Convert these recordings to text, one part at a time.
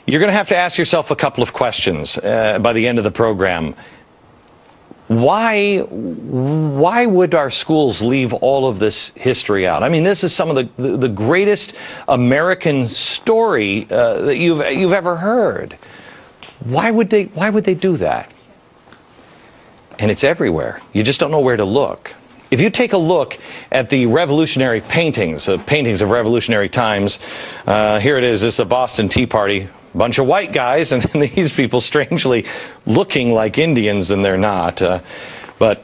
You're going to have to ask yourself a couple of questions by the end of the program. Why would our schools leave all of this history out? I mean, this is some of the greatest American story that you've ever heard. Why would they do that? And it's everywhere. You just don't know where to look. If you take a look at the revolutionary paintings of revolutionary times, here it is. This is the Boston Tea Party. Bunch of white guys, and then these people strangely looking like Indians, and they're not. But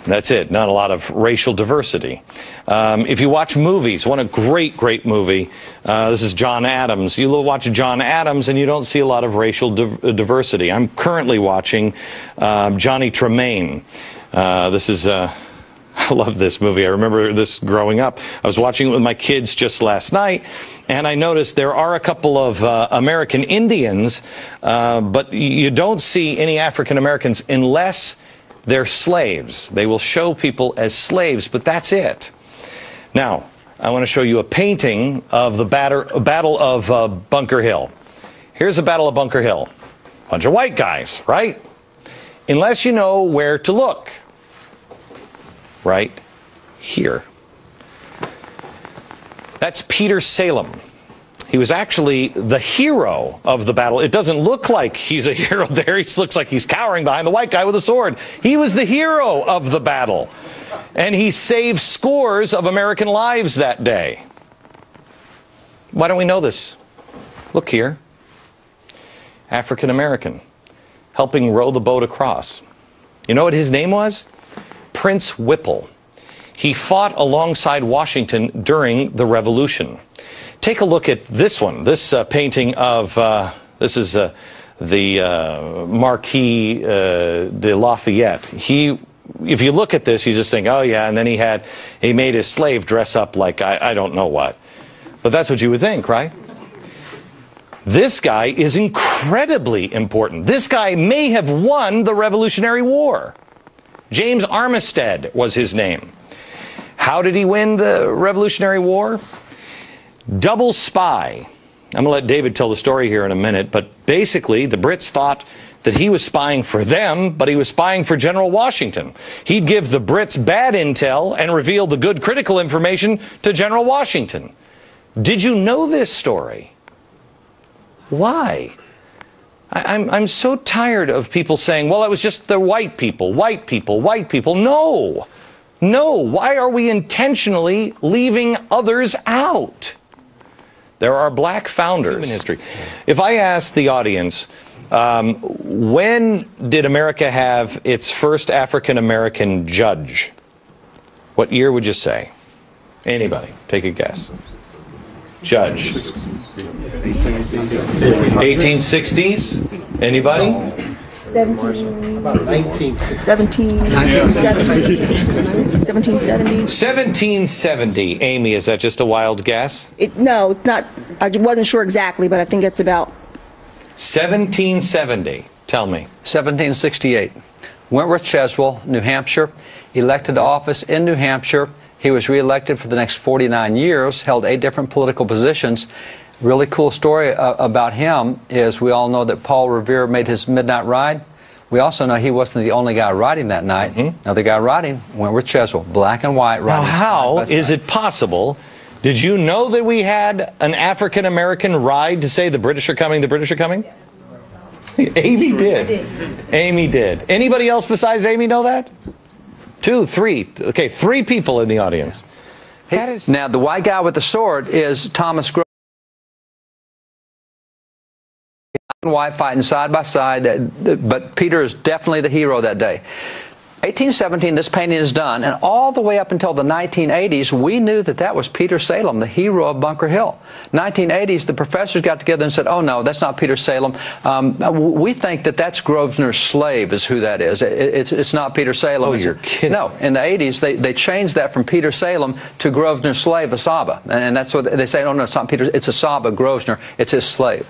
that's it. Not a lot of racial diversity. If you watch movies, one great movie. This is John Adams. You watch John Adams, and you don't see a lot of racial diversity. I'm currently watching Johnny Tremaine. This is. I love this movie. I remember this growing up. I was watching it with my kids just last night, and I noticed there are a couple of American Indians, but you don't see any African Americans unless they're slaves. They will show people as slaves, but that's it. Now, I want to show you a painting of the Battle of Bunker Hill. Here's the Battle of Bunker Hill. Bunch of white guys, right? Unless you know where to look. Right here. That's Peter Salem. He was actually the hero of the battle. It doesn't look like he's a hero there. He looks like he's cowering behind the white guy with a sword. He was the hero of the battle. And he saved scores of American lives that day. Why don't we know this? Look here. African American. Helping row the boat across. You know what his name was? Prince Whipple. He fought alongside Washington during the Revolution. Take a look at this one. This painting of, this is the Marquis de Lafayette. If you look at this, you just think, oh yeah, and then he made his slave dress up like I don't know what. But that's what you would think, right? This guy is incredibly important. This guy may have won the Revolutionary War. James Armistead was his name. How did he win the Revolutionary War? Double spy. I'm going to let David tell the story here in a minute, but basically the Brits thought that he was spying for them, but he was spying for General Washington. He'd give the Brits bad intel and reveal the good critical information to General Washington. Did you know this story? Why? I'm so tired of people saying, well, it was just the white people, white people, white people. No! No. Why are we intentionally leaving others out? There are black founders. Human history. If I ask the audience, when did America have its first African-American judge? What year would you say? Anybody? Take a guess. Judge. 1860s? Anybody? 1770. Amy, is that just a wild guess? No, not. I wasn't sure exactly, but I think it's about 1770. Tell me. 1768. Wentworth Cheswell, New Hampshire, elected to office in New Hampshire. He was reelected for the next 49 years, held 8 different political positions. Really cool story about him is we all know that Paul Revere made his midnight ride. We also know he wasn't the only guy riding that night. Another guy riding, Wentworth Cheswell, black and white riding. Now, how is it possible? Did you know that we had an African-American ride to say the British are coming, the British are coming? Amy did. Amy did. Anybody else besides Amy know that? 2, 3. Okay, 3 people in the audience. Now, the white guy with the sword is Thomas Grove. And white fighting side by side, but Peter is definitely the hero that day. 1817, this painting is done, and all the way up until the 1980s, we knew that that was Peter Salem, the hero of Bunker Hill. 1980s, the professors got together and said, oh no, that's not Peter Salem. We think that that's Grosvenor's slave is who that is. It's not Peter Salem. Oh, you're kidding. No, in the 80s, they changed that from Peter Salem to Grosvenor's slave, Asaba. And that's what they say, oh no, it's not Peter, it's Asaba, Grosvenor, it's his slave.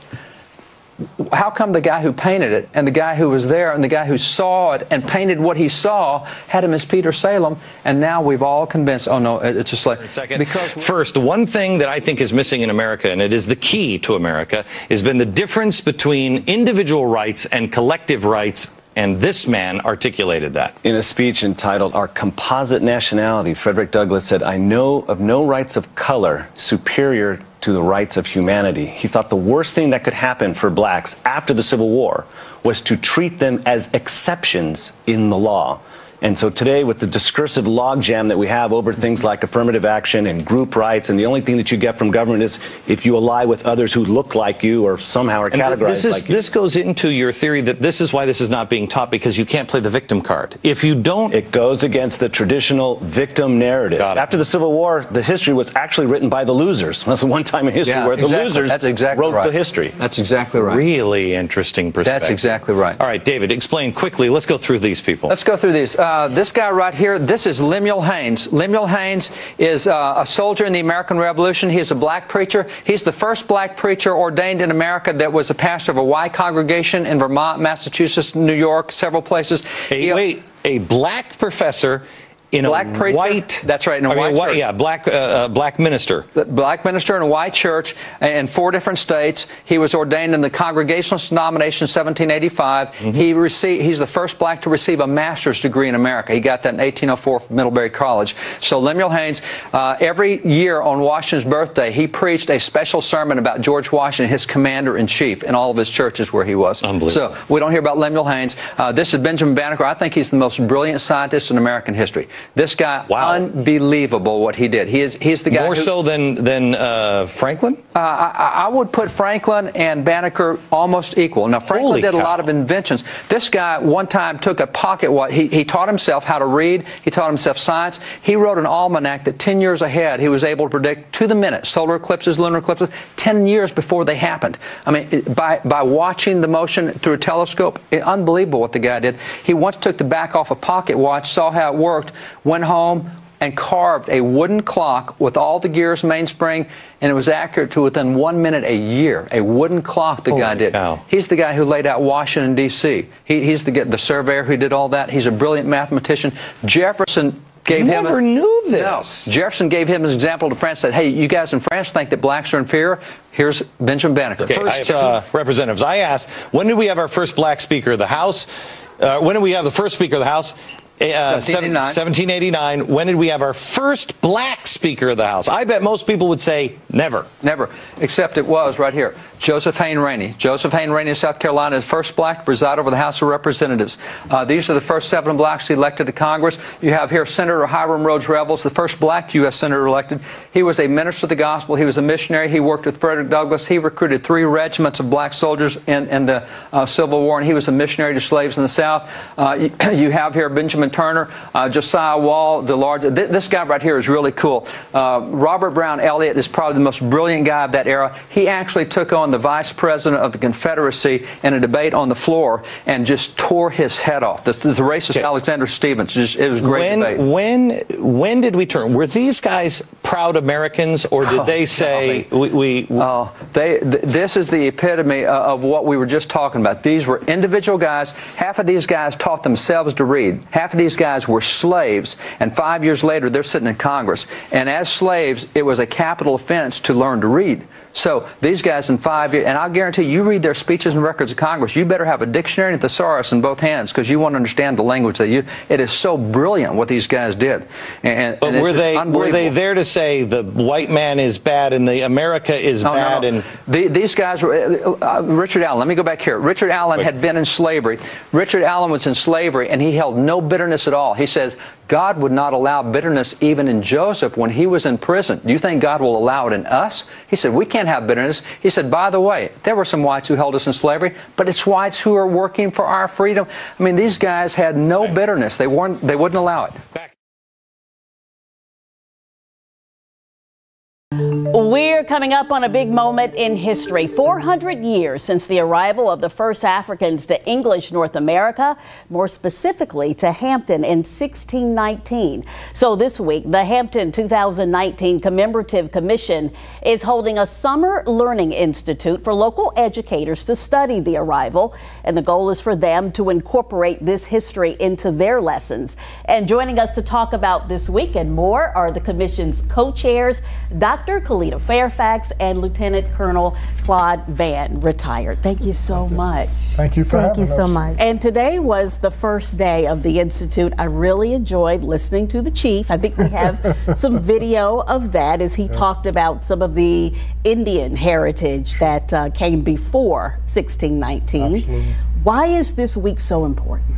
How come the guy who painted it and the guy who was there and the guy who saw it and painted what he saw had him as Peter Salem, and now we've all convinced, oh no, it's a slave. Because first, one thing that I think is missing in America, and it is the key to America, has been the difference between individual rights and collective rights. And this man articulated that. In a speech entitled Our Composite Nationality, Frederick Douglass said, I know of no rights of color superior to the rights of humanity. He thought the worst thing that could happen for blacks after the Civil War was to treat them as exceptions in the law. And so today, with the discursive logjam that we have over things like affirmative action and group rights, and the only thing that you get from government is if you ally with others who look like you or somehow are categorized like you. This goes into your theory that this is why this is not being taught, because you can't play the victim card. If you don't... It goes against the traditional victim narrative. After the Civil War, the history was actually written by the losers. That's the one time in history where the losers wrote the history. That's exactly right. Really interesting perspective. That's exactly right. All right, David, explain quickly. Let's go through these people. Let's go through these. This guy right here, this is Lemuel Haynes. Lemuel Haynes is a soldier in the American Revolution. He's a black preacher. He's the first black preacher ordained in America that was a pastor of a white congregation in Vermont, Massachusetts, New York, several places. A black professor in black a preacher, white... That's right, in a white church. Yeah, black minister. Black minister in a white church in 4 different states. He was ordained in the Congregationalist denomination in 1785. He's the first black to receive a master's degree in America. He got that in 1804 from Middlebury College. So Lemuel Haynes, every year on Washington's birthday, he preached a special sermon about George Washington, his commander-in-chief, in all of his churches where he was. Unbelievable. So we don't hear about Lemuel Haynes. This is Benjamin Banneker. I think he's the most brilliant scientist in American history. This guy, unbelievable what he did. He's the guy more so than Franklin? I would put Franklin and Banneker almost equal. Now, Franklin did a lot of inventions. This guy one time took a pocket watch. He taught himself how to read. He taught himself science. He wrote an almanac that 10 years ahead he was able to predict to the minute solar eclipses, lunar eclipses, 10 years before they happened. I mean, by watching the motion through a telescope, unbelievable what the guy did. He once took the back off a pocket watch, saw how it worked, went home and carved a wooden clock with all the gears, mainspring, and it was accurate to within 1 minute a year. A wooden clock the guy did. He's the guy who laid out Washington, D.C. He's the surveyor who did all that. He's a brilliant mathematician. Jefferson gave him... Never knew this. No. Jefferson gave him an example to France, said, hey, you guys in France think that blacks are inferior? Here's Benjamin Banneker. Okay, first, representatives, I asked, when did we have our first black Speaker of the House? When did we have the first Speaker of the House? 1789. When did we have our first black Speaker of the House? I bet most people would say never. Never, except it was right here. Joseph Hayne Rainey. Joseph Hayne Rainey of South Carolina is first black to preside over the House of Representatives. These are the first 7 blacks elected to Congress. You have here Senator Hiram Rhodes Revels, the first black U.S. Senator elected. He was a minister of the gospel. He was a missionary. He worked with Frederick Douglass. He recruited 3 regiments of black soldiers in the Civil War, and he was a missionary to slaves in the South. You have here Benjamin Turner, Josiah Wall, this guy right here is really cool. Robert Brown Elliott is probably the most brilliant guy of that era. He actually took on the vice president of the Confederacy in a debate on the floor and just tore his head off. The racist Alexander Stephens. It was a great debate. When did we turn? Were these guys proud Americans, or did they say this is the epitome of what we were just talking about. These were individual guys. Half of these guys taught themselves to read. Half of these guys were slaves, and 5 years later they're sitting in Congress. And as slaves, it was a capital offense to learn to read. So these guys in 5 years, and I'll guarantee you read their speeches and records of Congress, you better have a dictionary and thesaurus in both hands, because you want to understand the language that it is so brilliant what these guys did. But were they there to say the white man is bad and the America is bad? No. And these guys were Richard Allen. Let me go back here. Richard Allen had been in slavery. Richard Allen was in slavery, and he held no bitterness at all. He says God would not allow bitterness even in Joseph when he was in prison. Do you think God will allow it in us? He said we can't have bitterness. He said, by the way, there were some whites who held us in slavery, but it's whites who are working for our freedom. I mean, these guys had no bitterness. They wouldn't allow it. We're coming up on a big moment in history. 400 years since the arrival of the first Africans to English North America, more specifically to Hampton in 1619. So this week, the Hampton 2019 Commemorative Commission is holding a summer learning institute for local educators to study the arrival. And the goal is for them to incorporate this history into their lessons. And joining us to talk about this week and more are the commission's co-chairs, Dr. Kalita Fairfax and Lieutenant Colonel Claude Van, retired. Thank you so much. Thank you for having us. Thank you so much. And today was the first day of the Institute. I really enjoyed listening to the chief. I think we have some video of that as he talked about some of the Indian heritage that came before 1619. Absolutely. Why is this week so important?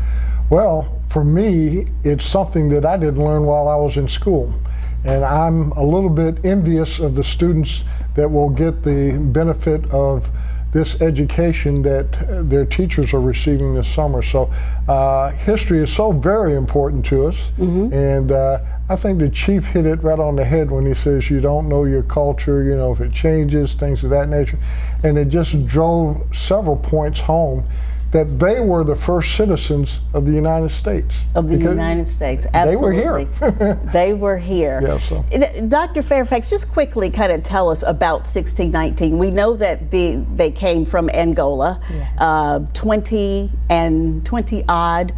Well, for me, it's something that I didn't learn while I was in school. And I'm a little bit envious of the students that will get the benefit of this education that their teachers are receiving this summer. So history is so very important to us. And I think the chief hit it right on the head when he says you don't know your culture, you know, if it changes, things of that nature. And it just drove several points home that they were the first citizens of the United States. Of the United States, absolutely. They were here. They were here. Yeah, so. Dr. Fairfax, just quickly kind of tell us about 1619. We know that they came from Angola, 20 odd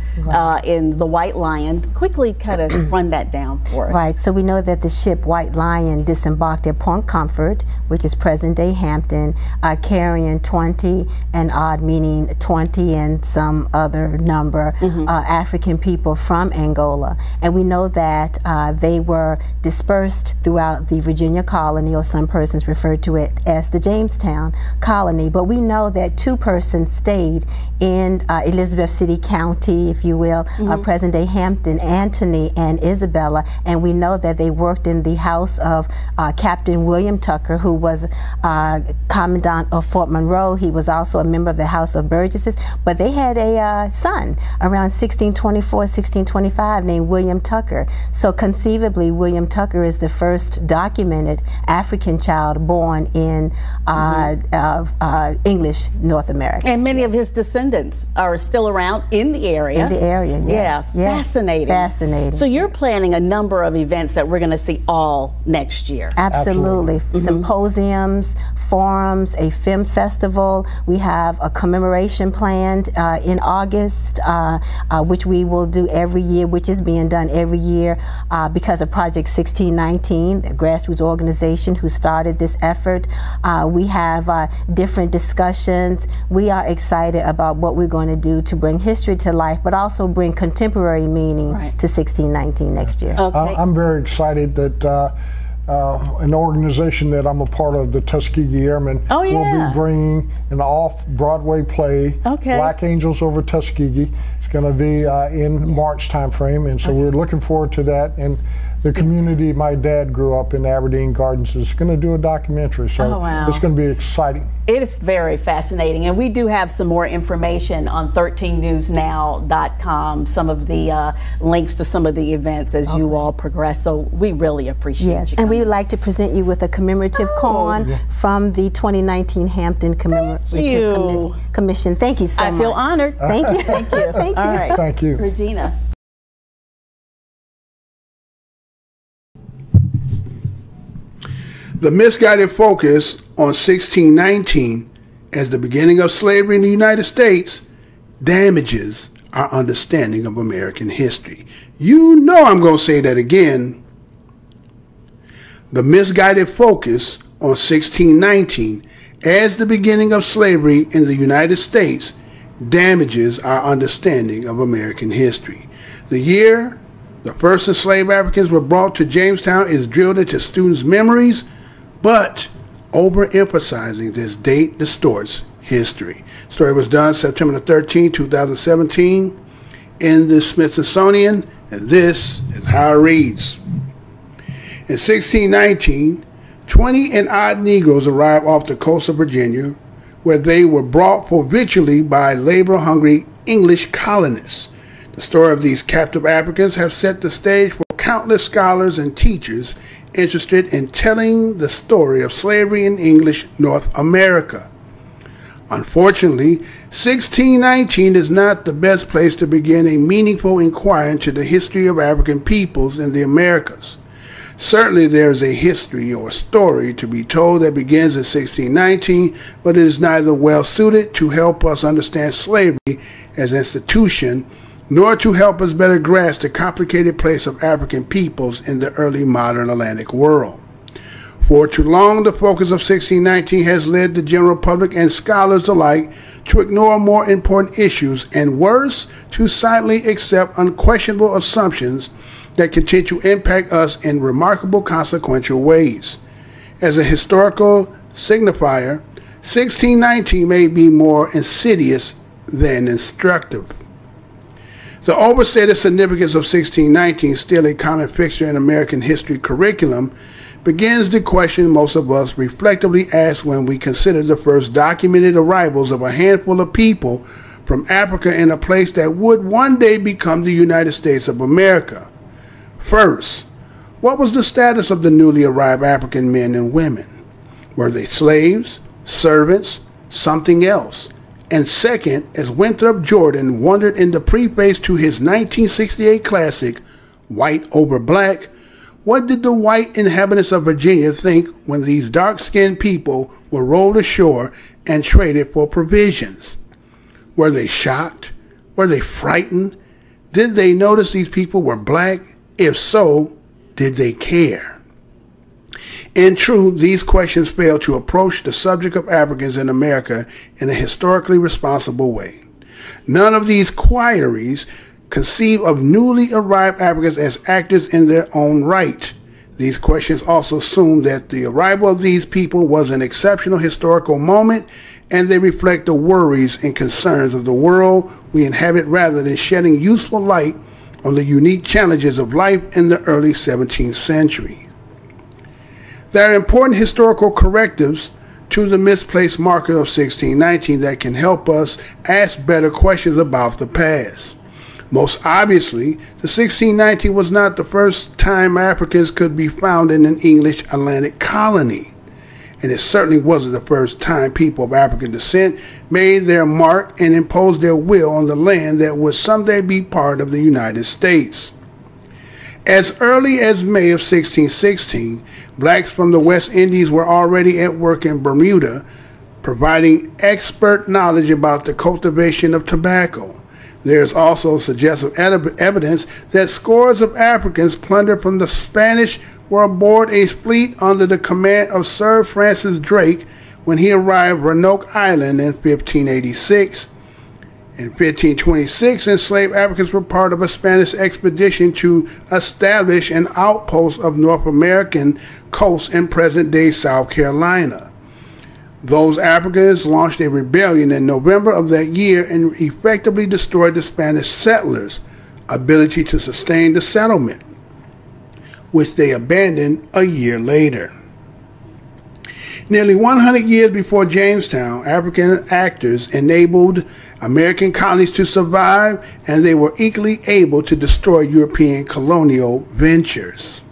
in the White Lion. Quickly kind of run that down for us. Right, so we know that the ship White Lion disembarked at Point Comfort, which is present-day Hampton, carrying 20 and odd, meaning 20 and some other number African people from Angola. And we know that they were dispersed throughout the Virginia colony, or some persons refer to it as the Jamestown colony. But we know that 2 persons stayed in Elizabeth City County, if you will, present-day Hampton, Anthony and Isabella. And we know that they worked in the house of Captain William Tucker, who was Commandant of Fort Monroe. He was also a member of the House of Burgesses. But they had a son around 1624, 1625 named William Tucker. So conceivably, William Tucker is the first documented African child born in English North America. And many of his descendants are still around in the area. In the area, yes. Yeah, fascinating. Fascinating. So you're planning a number of events that we're going to see all next year. Absolutely. Symposiums, forums, a film festival. We have a commemoration plan planned in August, which we will do every year, which is being done every year because of Project 1619, the grassroots organization who started this effort. We have different discussions. We are excited about what we're going to do to bring history to life, but also bring contemporary meaning to 1619 next year. Okay. I'm very excited that an organization that I'm a part of, the Tuskegee Airmen, will be bringing an off-Broadway play, Black Angels Over Tuskegee. It's going to be in March timeframe, and so we're looking forward to that. And the community my dad grew up in, Aberdeen Gardens, is going to do a documentary, so it's going to be exciting. It is very fascinating, and we do have some more information on 13newsnow.com, some of the links to some of the events as you all progress, so we really appreciate you. And we would like to present you with a commemorative koan from the 2019 Hampton Commemorative Commission. Thank you so much. I feel honored. Thank you. Thank you. Thank you. All right. Thank you. Regina. The misguided focus on 1619 as the beginning of slavery in the United States damages our understanding of American history. You know I'm going to say that again. The misguided focus on 1619 as the beginning of slavery in the United States damages our understanding of American history. The year the first enslaved Africans were brought to Jamestown is drilled into students' memories, but overemphasizing this date distorts history. The story was done September 13, 2017 in the Smithsonian, and this is how it reads. In 1619, 20 and odd Negroes arrived off the coast of Virginia, where they were brought for victually by labor-hungry English colonists. The story of these captive Africans have set the stage for countless scholars and teachers interested in telling the story of slavery in English North America. Unfortunately, 1619 is not the best place to begin a meaningful inquiry into the history of African peoples in the Americas. Certainly there is a history or story to be told that begins in 1619, but it is neither well suited to help us understand slavery as an institution, nor to help us better grasp the complicated place of African peoples in the early modern Atlantic world. For too long, the focus of 1619 has led the general public and scholars alike to ignore more important issues, and worse, to silently accept unquestionable assumptions that continue to impact us in remarkable consequential ways. As a historical signifier, 1619 may be more insidious than instructive. The overstated significance of 1619, still a common fixture in American history curriculum, begins the question most of us reflectively ask when we consider the first documented arrivals of a handful of people from Africa in a place that would one day become the United States of America. First, what was the status of the newly arrived African men and women? Were they slaves, servants, something else? And second, as Winthrop Jordan wondered in the preface to his 1968 classic, White Over Black, what did the white inhabitants of Virginia think when these dark-skinned people were rolled ashore and traded for provisions? Were they shocked? Were they frightened? Did they notice these people were black? If so, did they care? In truth, these questions fail to approach the subject of Africans in America in a historically responsible way. None of these queries conceive of newly arrived Africans as actors in their own right. These questions also assume that the arrival of these people was an exceptional historical moment, and they reflect the worries and concerns of the world we inhabit rather than shedding useful light on the unique challenges of life in the early 17th century. There are important historical correctives to the misplaced marker of 1619 that can help us ask better questions about the past. Most obviously, the 1619 was not the first time Africans could be found in an English Atlantic colony. And it certainly wasn't the first time people of African descent made their mark and imposed their will on the land that would someday be part of the United States. As early as May of 1616, blacks from the West Indies were already at work in Bermuda, providing expert knowledge about the cultivation of tobacco. There is also suggestive evidence that scores of Africans plundered from the Spanish were aboard a fleet under the command of Sir Francis Drake when he arrived at Roanoke Island in 1586. In 1526, enslaved Africans were part of a Spanish expedition to establish an outpost of North American coast in present-day South Carolina. Those Africans launched a rebellion in November of that year and effectively destroyed the Spanish settlers' ability to sustain the settlement, which they abandoned a year later. Nearly 100 years before Jamestown, African actors enabled American colonies to survive, and they were equally able to destroy European colonial ventures.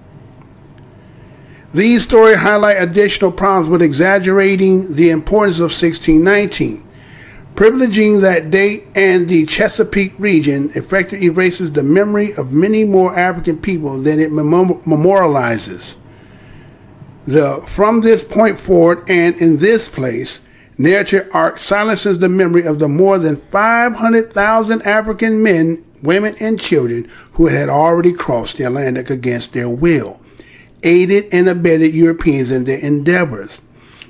These stories highlight additional problems with exaggerating the importance of 1619. Privileging that date and the Chesapeake region effectively erases the memory of many more African people than it memorializes. From this point forward and in this place, narrative arc silences the memory of the more than 500,000 African men, women, and children who had already crossed the Atlantic against their will, aided and abetted Europeans in their endeavors,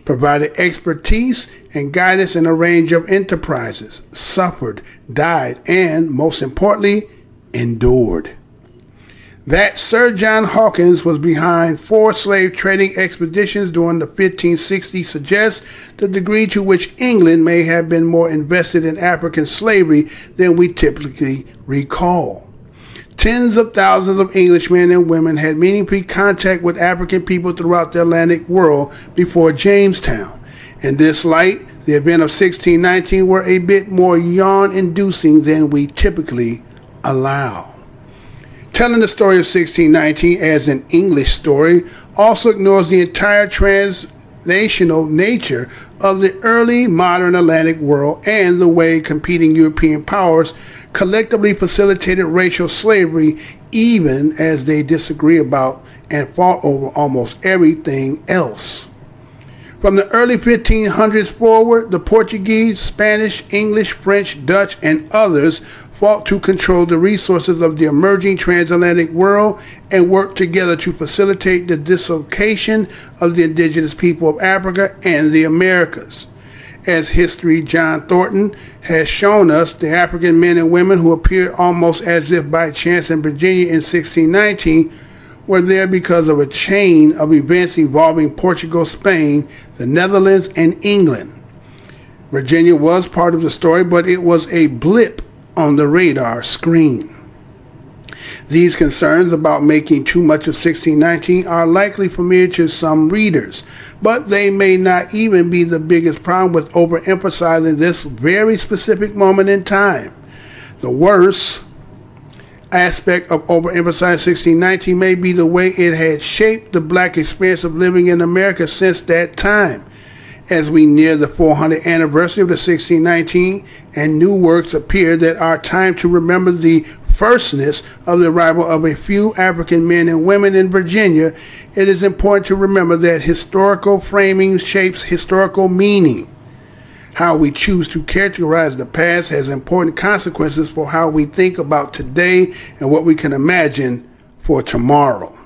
provided expertise and guidance in a range of enterprises, suffered, died, and, most importantly, endured. That Sir John Hawkins was behind 4 slave trading expeditions during the 1560s suggests the degree to which England may have been more invested in African slavery than we typically recall. Tens of thousands of Englishmen and women had meaningful contact with African people throughout the Atlantic world before Jamestown. In this light, the event of 1619 were a bit more yawn-inducing than we typically allow. Telling the story of 1619 as an English story also ignores the entire transnational nature of the early modern Atlantic world and the way competing European powers collectively facilitated racial slavery, even as they disagree about and fought over almost everything else. From the early 1500s forward, the Portuguese, Spanish, English, French, Dutch, and others fought to control the resources of the emerging transatlantic world and worked together to facilitate the dislocation of the indigenous people of Africa and the Americas. As history John Thornton has shown us, the African men and women who appeared almost as if by chance in Virginia in 1619 were there because of a chain of events involving Portugal, Spain, the Netherlands, and England. Virginia was part of the story, but it was a blip on the radar screen. These concerns about making too much of 1619 are likely familiar to some readers, but they may not even be the biggest problem with overemphasizing this very specific moment in time. The worst aspect of overemphasizing 1619 may be the way it had shaped the black experience of living in America since that time. As we near the 400th anniversary of the 1619 and new works appear that are time to remember the firstness of the arrival of a few African men and women in Virginia, it is important to remember that historical framing shapes historical meaning. How we choose to characterize the past has important consequences for how we think about today and what we can imagine for tomorrow.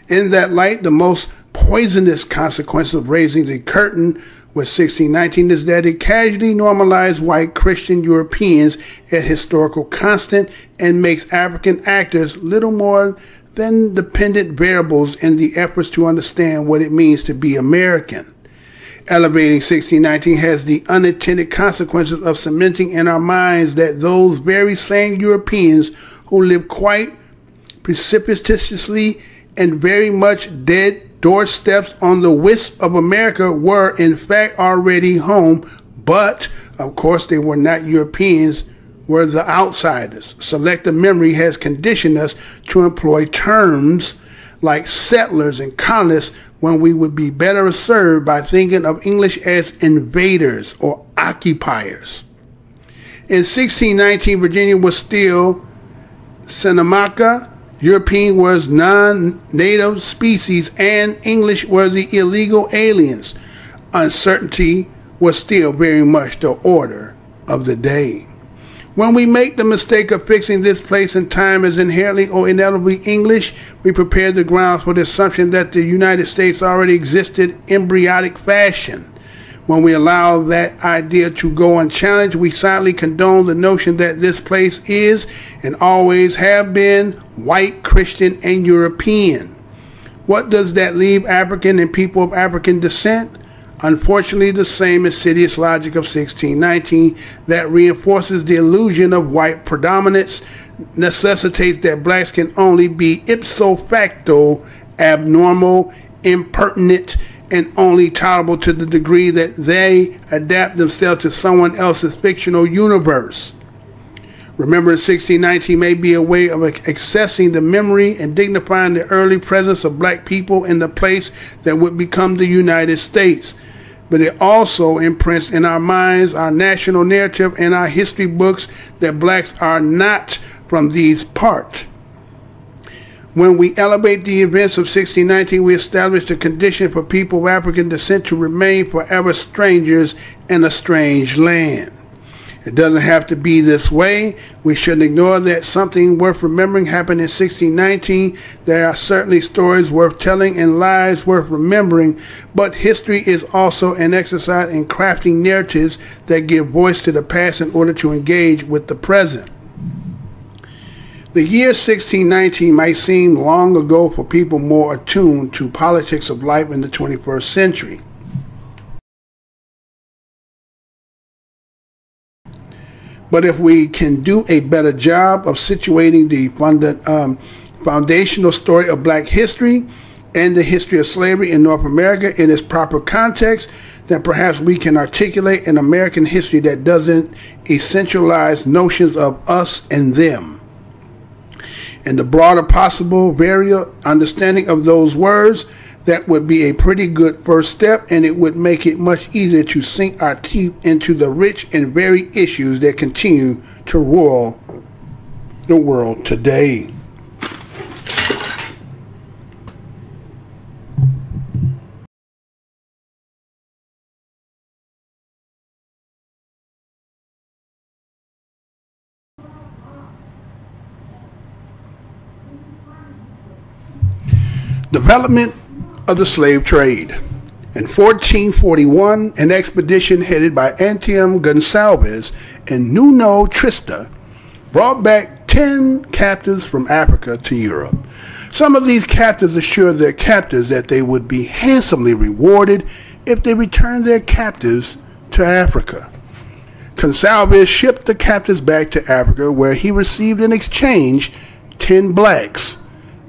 In that light, the most poisonous consequence of raising the curtain with 1619 is that it casually normalized white Christian Europeans as historical constant and makes African actors little more than dependent variables in the efforts to understand what it means to be American. Elevating 1619 has the unintended consequences of cementing in our minds that those very same Europeans who lived quite precipitously and very much dead doorsteps on the wisp of America were in fact already home, but of course they were not Europeans, were the outsiders. Selective memory has conditioned us to employ terms like settlers and colonists when we would be better served by thinking of English as invaders or occupiers. In 1619, Virginia was still Seneca, European was non-native species, and English were the illegal aliens. Uncertainty was still very much the order of the day. When we make the mistake of fixing this place and time as inherently or inevitably English, we prepare the grounds for the assumption that the United States already existed in embryonic fashion. When we allow that idea to go unchallenged, we silently condone the notion that this place is and always have been white, Christian, and European. What does that leave African and people of African descent? Unfortunately, the same insidious logic of 1619 that reinforces the illusion of white predominance necessitates that blacks can only be ipso facto abnormal, impertinent, and only tolerable to the degree that they adapt themselves to someone else's fictional universe. Remembering 1619 may be a way of accessing the memory and dignifying the early presence of black people in the place that would become the United States. But it also imprints in our minds, our national narrative, and our history books that blacks are not from these parts. When we elevate the events of 1619, we establish the condition for people of African descent to remain forever strangers in a strange land. It doesn't have to be this way. We shouldn't ignore that something worth remembering happened in 1619. There are certainly stories worth telling and lives worth remembering, but history is also an exercise in crafting narratives that give voice to the past in order to engage with the present. The year 1619 might seem long ago for people more attuned to politics of life in the 21st century. But if we can do a better job of situating the foundational story of black history and the history of slavery in North America in its proper context, then perhaps we can articulate an American history that doesn't essentialize notions of us and them. In the broader possible variant understanding of those words, that would be a pretty good first step, and it would make it much easier to sink our teeth into the rich and varied issues that continue to rule the world today. Development of the slave trade. In 1441, an expedition headed by Antiem Gonsalves and Nuno Trista brought back 10 captives from Africa to Europe. Some of these captives assured their captors that they would be handsomely rewarded if they returned their captives to Africa. Gonsalves shipped the captives back to Africa, where he received in exchange 10 blacks,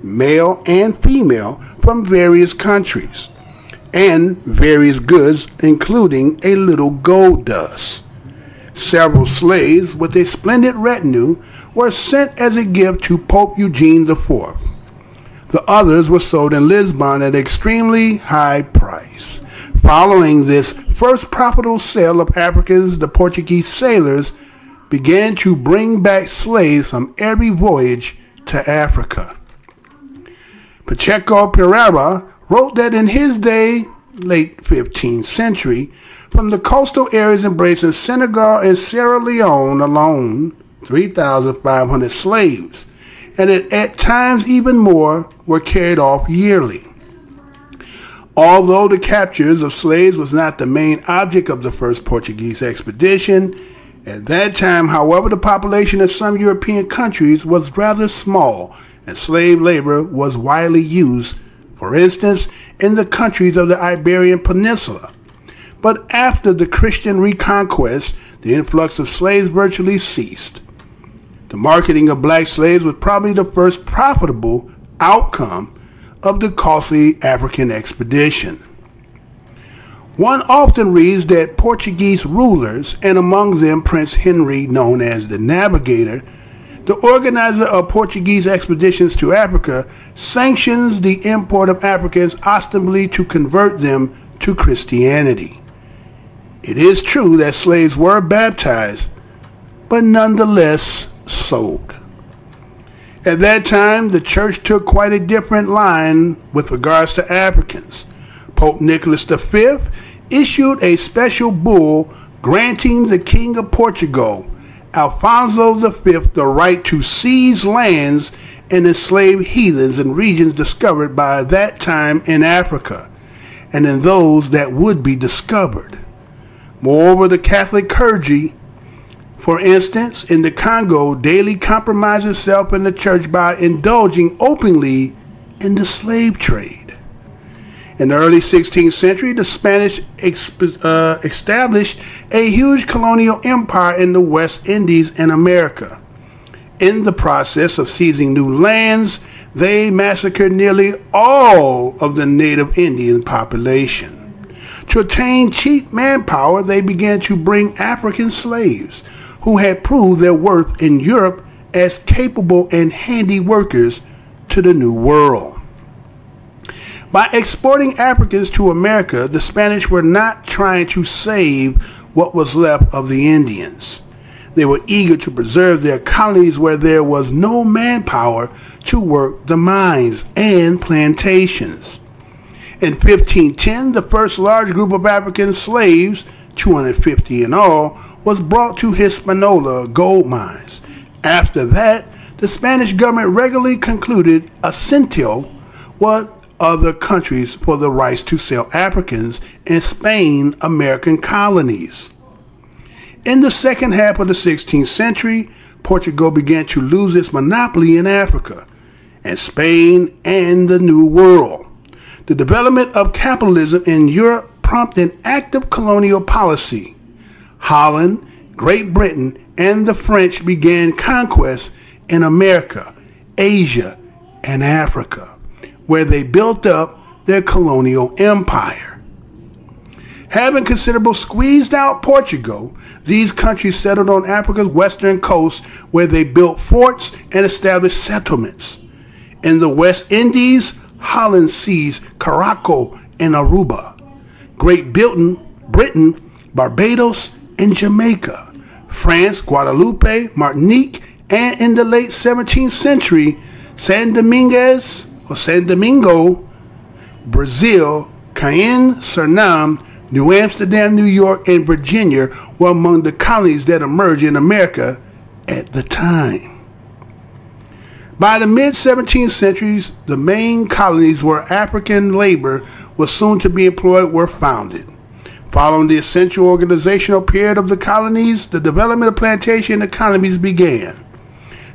male and female, from various countries, and various goods, including a little gold dust. Several slaves with a splendid retinue were sent as a gift to Pope Eugene IV. The others were sold in Lisbon at an extremely high price. Following this first profitable sale of Africans, the Portuguese sailors began to bring back slaves from every voyage to Africa. Pacheco Pereira wrote that in his day, late 15th century, from the coastal areas embracing Senegal and Sierra Leone alone, 3,500 slaves, and at times even more, were carried off yearly. Although the captures of slaves was not the main object of the first Portuguese expedition, at that time, however, the population of some European countries was rather small, and slave labor was widely used, for instance, in the countries of the Iberian Peninsula. But after the Christian reconquest, the influx of slaves virtually ceased. The marketing of black slaves was probably the first profitable outcome of the costly African expedition. One often reads that Portuguese rulers, and among them Prince Henry, known as the Navigator, the organizer of Portuguese expeditions to Africa, sanctions the import of Africans ostensibly to convert them to Christianity. It is true that slaves were baptized, but nonetheless sold. At that time, the church took quite a different line with regards to Africans. Pope Nicholas V issued a special bull granting the King of Portugal, Alfonso V, the right to seize lands and enslave heathens in regions discovered by that time in Africa, and in those that would be discovered. Moreover, the Catholic clergy, for instance, in the Congo, daily compromised itself in the church by indulging openly in the slave trade. In the early 16th century, the Spanish established a huge colonial empire in the West Indies and America. In the process of seizing new lands, they massacred nearly all of the native Indian population. To attain cheap manpower, they began to bring African slaves who had proved their worth in Europe as capable and handy workers to the New World. By exporting Africans to America, the Spanish were not trying to save what was left of the Indians. They were eager to preserve their colonies where there was no manpower to work the mines and plantations. In 1510, the first large group of African slaves, 250 in all, was brought to Hispaniola gold mines. After that, the Spanish government regularly concluded acentil with other countries for the rights to sell Africans in Spain American colonies. In the second half of the 16th century, Portugal began to lose its monopoly in Africa, and Spain and the New World. The development of capitalism in Europe prompted active colonial policy. Holland, Great Britain, and the French began conquests in America, Asia, and Africa, where they built up their colonial empire. Having considerably squeezed out Portugal, these countries settled on Africa's western coast, where they built forts and established settlements. In the West Indies, Holland seized Curaçao and Aruba. Great Britain, Barbados, and Jamaica. France, Guadeloupe, Martinique, and in the late 17th century, San Domingo, Brazil, Cayenne, Suriname, New Amsterdam, New York, and Virginia were among the colonies that emerged in America at the time. By the mid-17th centuries, the main colonies where African labor was soon to be employed were founded. Following the essential organizational period of the colonies, the development of plantation economies began.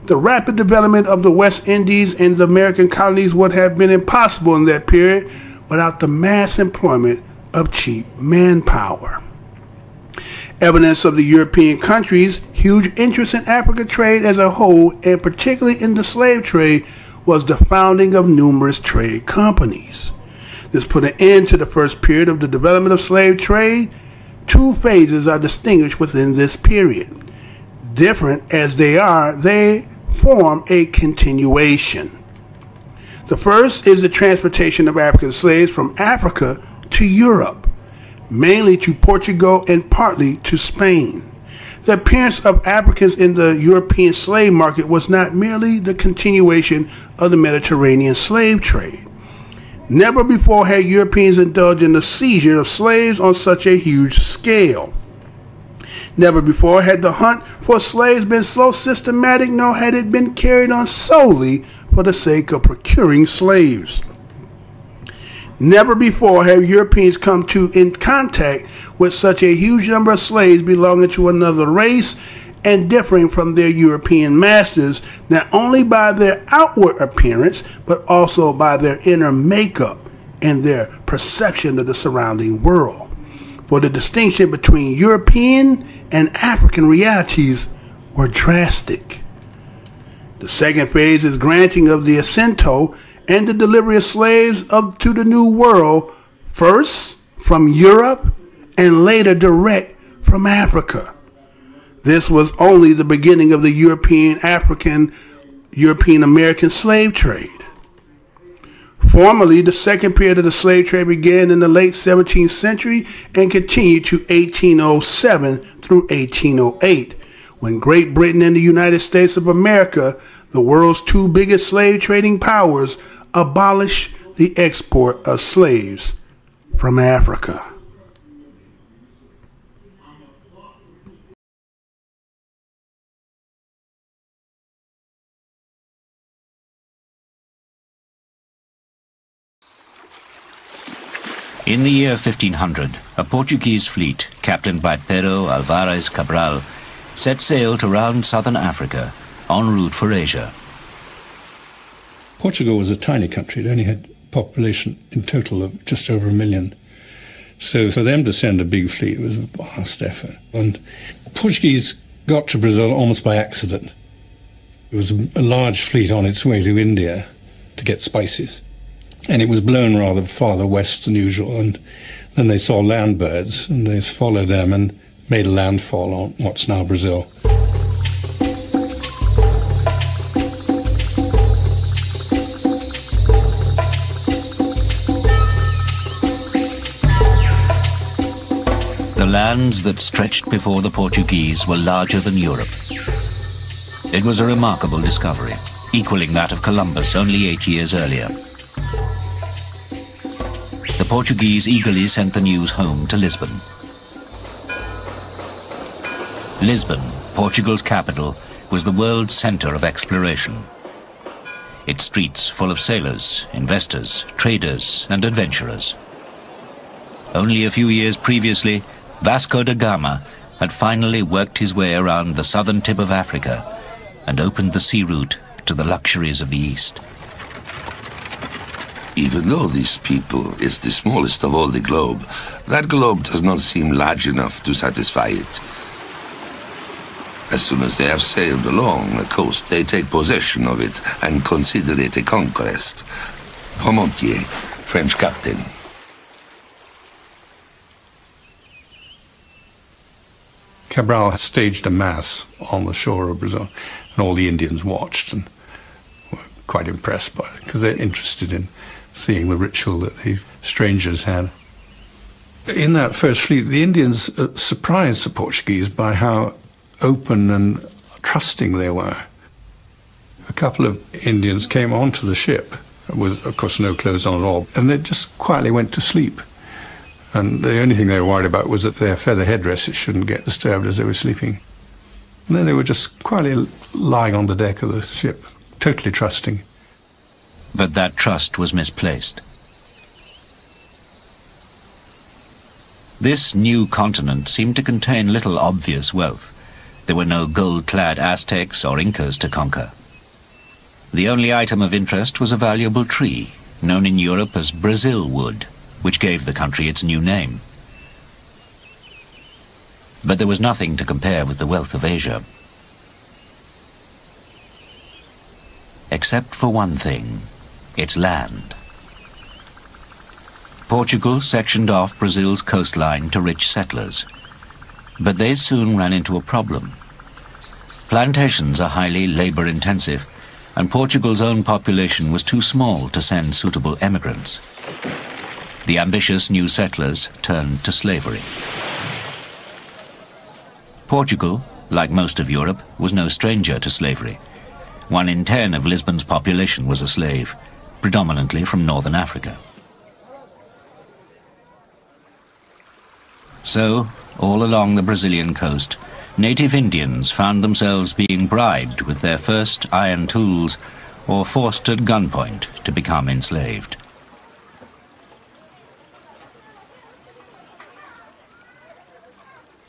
The rapid development of the West Indies and the American colonies would have been impossible in that period without the mass employment of cheap manpower. Evidence of the European countries' huge interest in African trade as a whole, and particularly in the slave trade, was the founding of numerous trade companies. This put an end to the first period of the development of slave trade. Two phases are distinguished within this period. Different as they are, they form a continuation. The first is the transportation of African slaves from Africa to Europe, mainly to Portugal and partly to Spain. The appearance of Africans in the European slave market was not merely the continuation of the Mediterranean slave trade. Never before had Europeans indulged in the seizure of slaves on such a huge scale. Never before had the hunt for slaves been so systematic, nor had it been carried on solely for the sake of procuring slaves. Never before have Europeans come in contact with such a huge number of slaves belonging to another race and differing from their European masters, not only by their outward appearance, but also by their inner makeup and their perception of the surrounding world. For the distinction between European and African realities were drastic. The second phase is granting of the acentil and the delivery of slaves to the New World, first from Europe and later direct from Africa. This was only the beginning of the European-American slave trade. Formally, the second period of the slave trade began in the late 17th century and continued to 1807 through 1808, when Great Britain and the United States of America, the world's two biggest slave trading powers, abolished the export of slaves from Africa. In the year 1500, a Portuguese fleet, captained by Pero Alvarez Cabral, set sail to round southern Africa en route for Asia. Portugal was a tiny country. It only had a population in total of just over 1 million. So for them to send a big fleet was a vast effort. And Portuguese got to Brazil almost by accident. It was a large fleet on its way to India to get spices. And it was blown rather farther west than usual. And then they saw land birds, and they followed them and made a landfall on what's now Brazil. The lands that stretched before the Portuguese were larger than Europe. It was a remarkable discovery, equaling that of Columbus only 8 years earlier. The Portuguese eagerly sent the news home to Lisbon. Lisbon, Portugal's capital, was the world's center of exploration. Its streets full of sailors, investors, traders, and adventurers. Only a few years previously, Vasco da Gama had finally worked his way around the southern tip of Africa and opened the sea route to the luxuries of the East. Even though this people is the smallest of all the globe, that globe does not seem large enough to satisfy it. As soon as they have sailed along the coast, they take possession of it and consider it a conquest. Parmentier, French captain. Cabral had staged a mass on the shore of Brazil, and all the Indians watched and were quite impressed by it, because they're interested in seeing the ritual that these strangers had. In that first fleet, the Indians surprised the Portuguese by how open and trusting they were. A couple of Indians came onto the ship with, of course, no clothes on at all, and they just quietly went to sleep. And the only thing they were worried about was that their feather headdresses shouldn't get disturbed as they were sleeping. And then they were just quietly lying on the deck of the ship, totally trusting. But that trust was misplaced. This new continent seemed to contain little obvious wealth. There were no gold-clad Aztecs or Incas to conquer. The only item of interest was a valuable tree, known in Europe as Brazil wood, which gave the country its new name. But there was nothing to compare with the wealth of Asia. Except for one thing, its land. Portugal sectioned off Brazil's coastline to rich settlers. But they soon ran into a problem. Plantations are highly labor-intensive, and Portugal's own population was too small to send suitable emigrants. The ambitious new settlers turned to slavery. Portugal, like most of Europe, was no stranger to slavery. 1 in 10 of Lisbon's population was a slave, predominantly from northern Africa. So, all along the Brazilian coast, native Indians found themselves being bribed with their first iron tools or forced at gunpoint to become enslaved.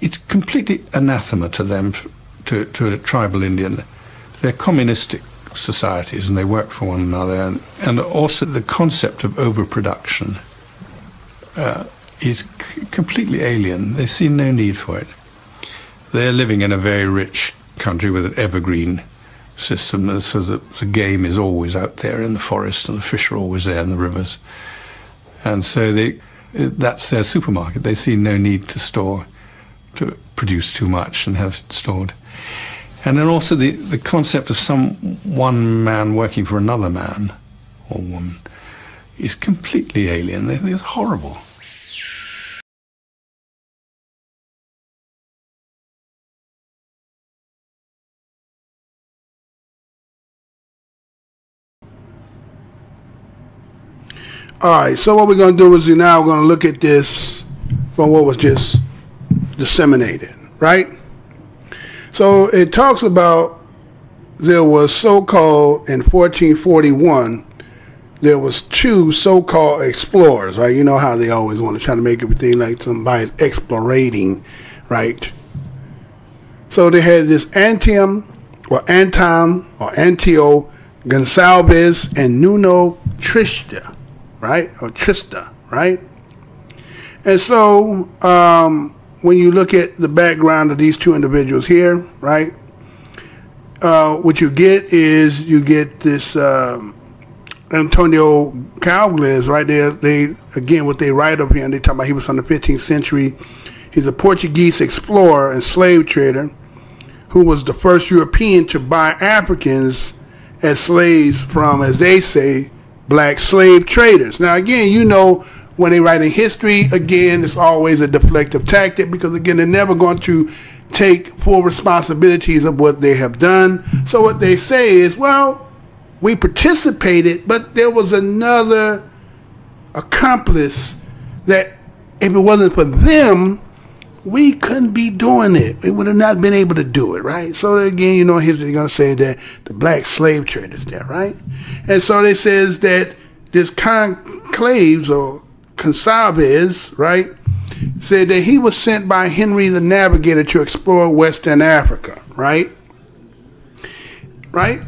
It's completely anathema to them, to a tribal Indian. They're communistic societies and they work for one another. And also the concept of overproduction is completely alien. They see no need for it. They're living in a very rich country with an evergreen system, so that the game is always out there in the forest and the fish are always there in the rivers. And so that's their supermarket. They see no need to produce too much and have it stored. And then also the concept of one man working for another man or woman is completely alien. It's horrible. All right, so what we're going to do is now we're going to look at this from what was just disseminated, right? So it talks about there was so-called in 1441 there was two so-called explorers, right? You know how they always want to try to make everything like somebody's explorating, right? So they had this Anton Antio Gonsalves and Nuno Trista, right? Or Trista, right? And so when you look at the background of these two individuals here, right? What you get is you get this Antonio Calgles right there. They again what they write up here, and they talk about he was from the 15th century. He's a Portuguese explorer and slave trader who was the first European to buy Africans as slaves from, as they say, black slave traders. Now again, you know, when they write in history, again, it's always a deflective tactic because again, they're never going to take full responsibilities of what they have done. So what they say is, well, we participated, but there was another accomplice that if it wasn't for them, we couldn't be doing it. We would have not been able to do it, right? So again, you know, they're going to say that the black slave traders there, right? And so they says that this Conclaves or Gonsalves, right, said that he was sent by Henry the Navigator to explore Western Africa, right? Right?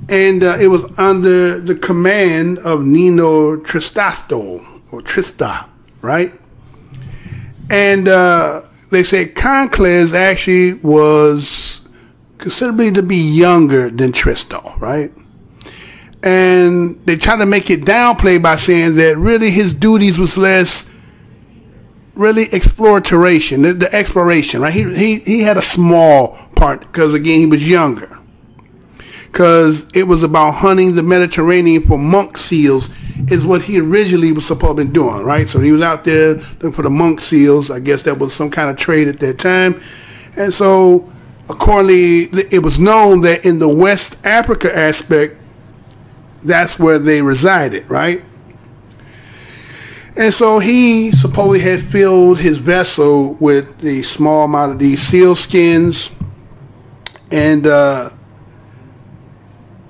And it was under the command of Nino Trista, right? And they say Conclaves actually was considerably to be younger than Trista, right? And they try to make it downplay by saying that really his duties was less really exploration, the exploration, right? He had a small part because again he was younger. Because it was about hunting the Mediterranean for monk seals is what he originally was supposed to be doing, right? So he was out there looking for the monk seals. I guess that was some kind of trade at that time. And so accordingly, it was known that in the West Africa aspect, that's where they resided, right? And so he supposedly had filled his vessel with the small amount of these seal skins, and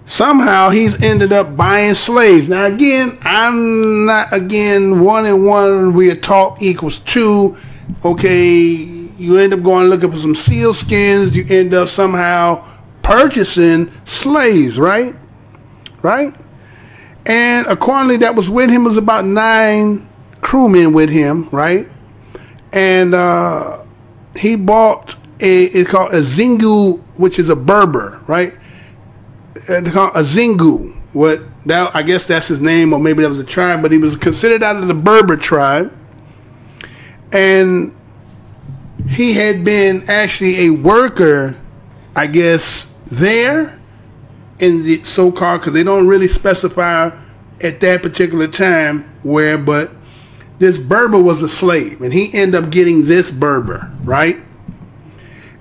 somehow he's ended up buying slaves. Now again, I'm not, again, 1 and 1 we are taught equals 2. Okay, you end up going looking for some seal skins, you end up somehow purchasing slaves, right? Right? And accordingly, that was with him was about 9 crewmen with him, right? And he bought it's called a Zingu, which is a Berber, right? It's called a Zingu. I guess that's his name, or maybe that was a tribe, but he was considered out of the Berber tribe. And he had been actually a worker, I guess, there in the so-called, because they don't really specify at that particular time where, but this Berber was a slave, and he ended up getting this Berber, right?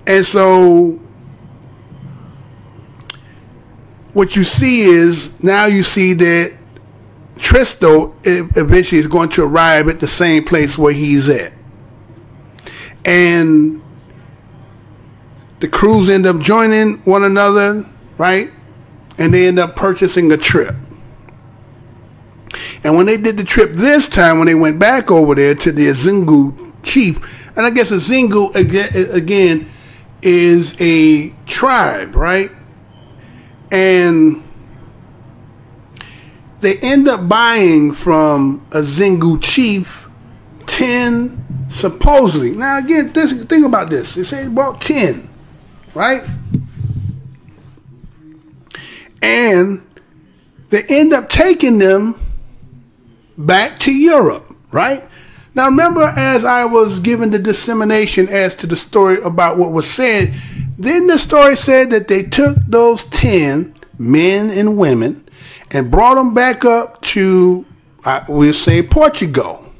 And so what you see is, now you see that Tristo eventually is going to arrive at the same place where he's at. And the crews end up joining one another, right? And they end up purchasing a trip. And when they did the trip this time, when they went back over there to the Azingu chief, and I guess Azingu again is a tribe, right? And they end up buying from a Zingu chief 10 supposedly. Now again, think about this. They say they bought 10, right? And they end up taking them back to Europe, right? Now remember, as I was given the dissemination as to the story about what was said, then the story said that they took those 10 men and women and brought them back up to, we'll say, Portugal,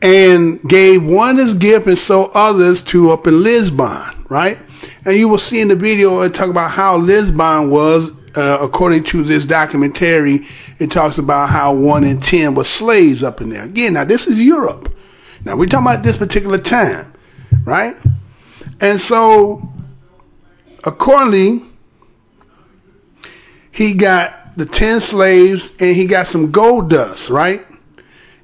and gave one as gift and so others to up in Lisbon, right? And you will see in the video it talk about how Lisbon was, according to this documentary. It talks about how 1 in 10 were slaves up in there. Again, now this is Europe. Now we're talking about this particular time, right? And so accordingly, he got the 10 slaves, and he got some gold dust, right?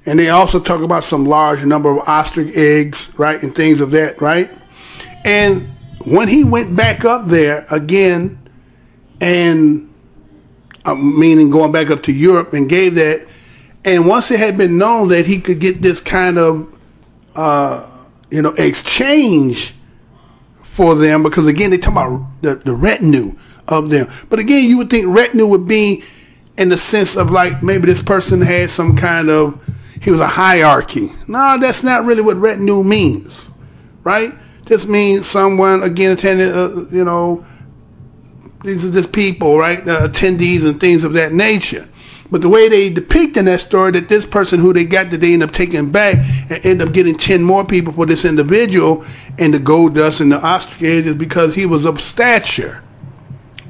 And they also talk about some large number of ostrich eggs, right, and things of that, right? And when he went back up there again, and meaning going back up to Europe and gave that, and once it had been known that he could get this kind of, exchange for them, because again, they talk about the retinue of them. But again, you would think retinue would be in the sense of like maybe this person had some kind of, he was a hierarchy. No, that's not really what retinue means, right? This means someone, again, attended, these are just people, right? Attendees and things of that nature. But the way they depict in that story that this person who they got, that they end up taking back and end up getting 10 more people for this individual, and the gold dust and the ostrich egg, is because he was of stature,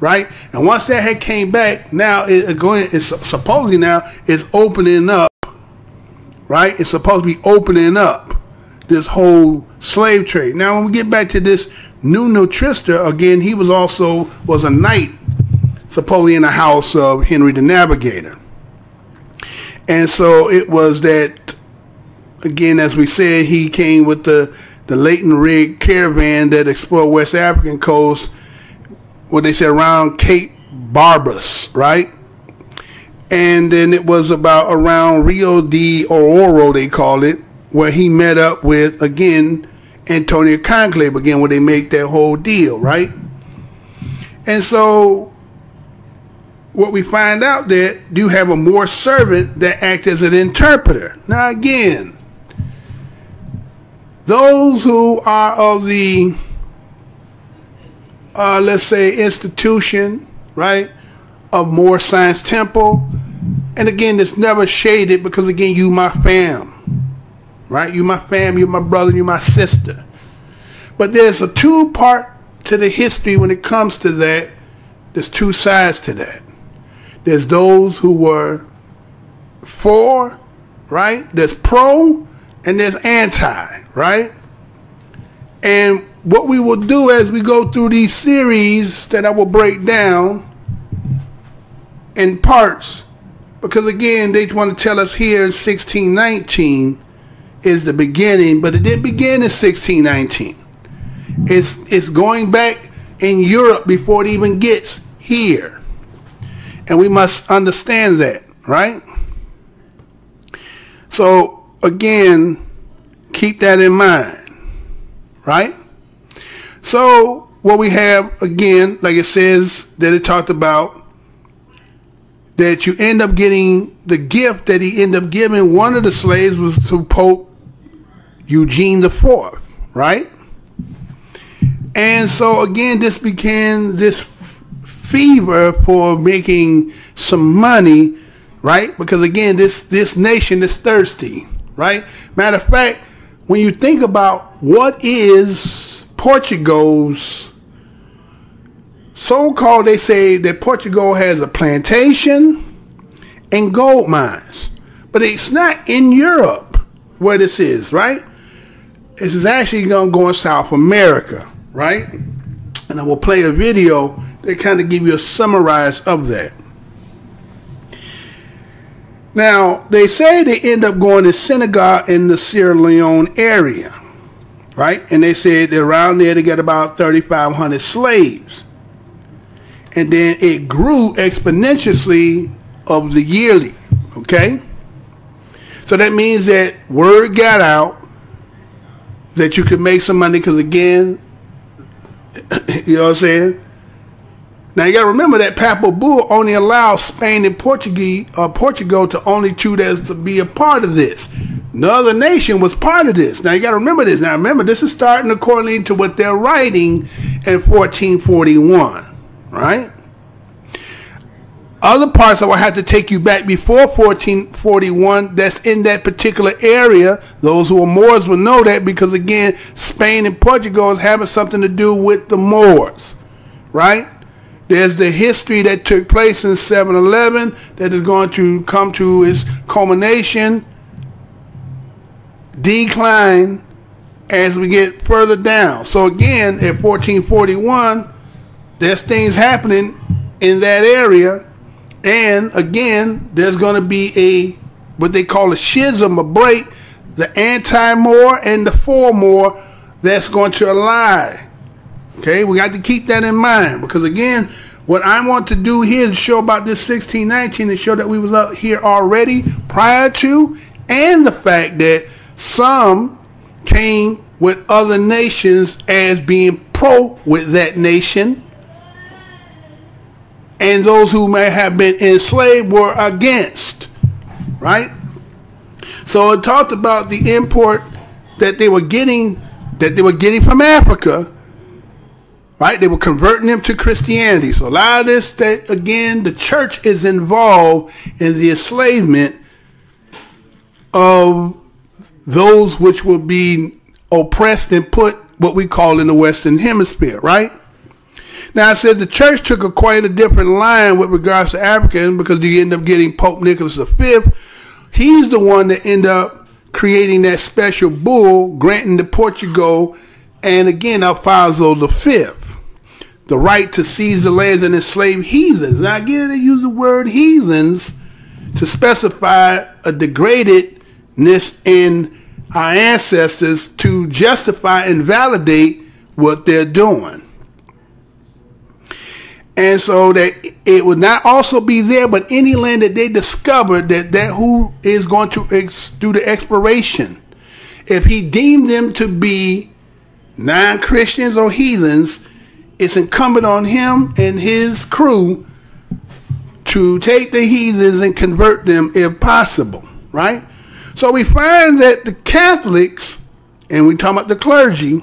right? And once that had came back, now it's supposedly now it's opening up, right? It's supposed to be opening up this whole slave trade. Now, when we get back to this Nuno Trista, again, he was a knight, supposedly in the house of Henry the Navigator. And so it was that, again, as we said, he came with the Leighton Rig caravan that explored West African coast, what they said around Cape Barbas, right? And then it was about around Rio de Oro, they call it, where he met up with, again, Antonio Conclave, again, where they make that whole deal, right? And so what we find out that you have a Moor servant that acts as an interpreter. Now again, those who are of the, let's say, institution, right, of Moor Science Temple, and again, it's never shaded because again, you my fam, right? You my fam, you my brother, you my sister. But there's a two-part to the history when it comes to that. There's two sides to that. There's those who were for, right? There's pro, and there's anti, right? And what we will do as we go through these series that I will break down in parts, because again, they want to tell us here in 1619 is the beginning, but it didn't begin in 1619. It's going back in Europe before it even gets here. And we must understand that, right? So, again, keep that in mind, right? So, what we have, again, like it says that it talked about, that you end up getting the gift that he ended up giving one of the slaves was to Pope Eugene IV, right? And so, again, this became this fever for making some money, right? Because again, this nation is thirsty, right? Matter of fact, when you think about what is Portugal's so-called, they say that Portugal has a plantation and gold mines, but it's not in Europe where this is, right? This is actually going to go in South America, right? And I will play a video that kind of give you a summarize of that. Now, they say they end up going to Senegal in the Sierra Leone area, right? And they said that around there they got about 3,500 slaves. And then it grew exponentially of the yearly, okay? So that means that word got out that you could make some money because, again, you know what I'm saying? Now, you got to remember that Papal Bull only allows Spain and Portugal to only choose as to be a part of this. No other nation was part of this. Now, you got to remember this. Now, remember, this is starting according to what they're writing in 1441, right? Other parts I will have to take you back before 1441 that's in that particular area. Those who are Moors will know that because, again, Spain and Portugal is having something to do with the Moors, right? There's the history that took place in 711 that is going to come to its culmination, decline as we get further down. So again, at 1441, there's things happening in that area. And again, there's going to be a what they call a schism, a break, the anti-Moor and the for-Moor that's going to ally. Okay, we got to keep that in mind, because again, what I want to do here is show about this 1619 to show that we was out here already prior to, and the fact that some came with other nations as being pro with that nation, and those who may have been enslaved were against, right? So it talked about the import that they were getting from Africa, right? They were converting them to Christianity. So a lot of this, that again, the church is involved in the enslavement of those which will be oppressed and put what we call in the Western Hemisphere, right? Now, I said the church took quite a different line with regards to Africans, because you end up getting Pope Nicholas V. He's the one that ended up creating that special bull granting to Portugal and again Alfonso V the right to seize the lands and enslave heathens. Now again, they use the word heathens to specify a degradedness in our ancestors to justify and validate what they're doing. And so that it would not also be there, but any land that they discovered that who is going to do the exploration, if he deemed them to be non-Christians or heathens, it's incumbent on him and his crew to take the heathens and convert them if possible, right? So we find that the Catholics, and we talk about the clergy,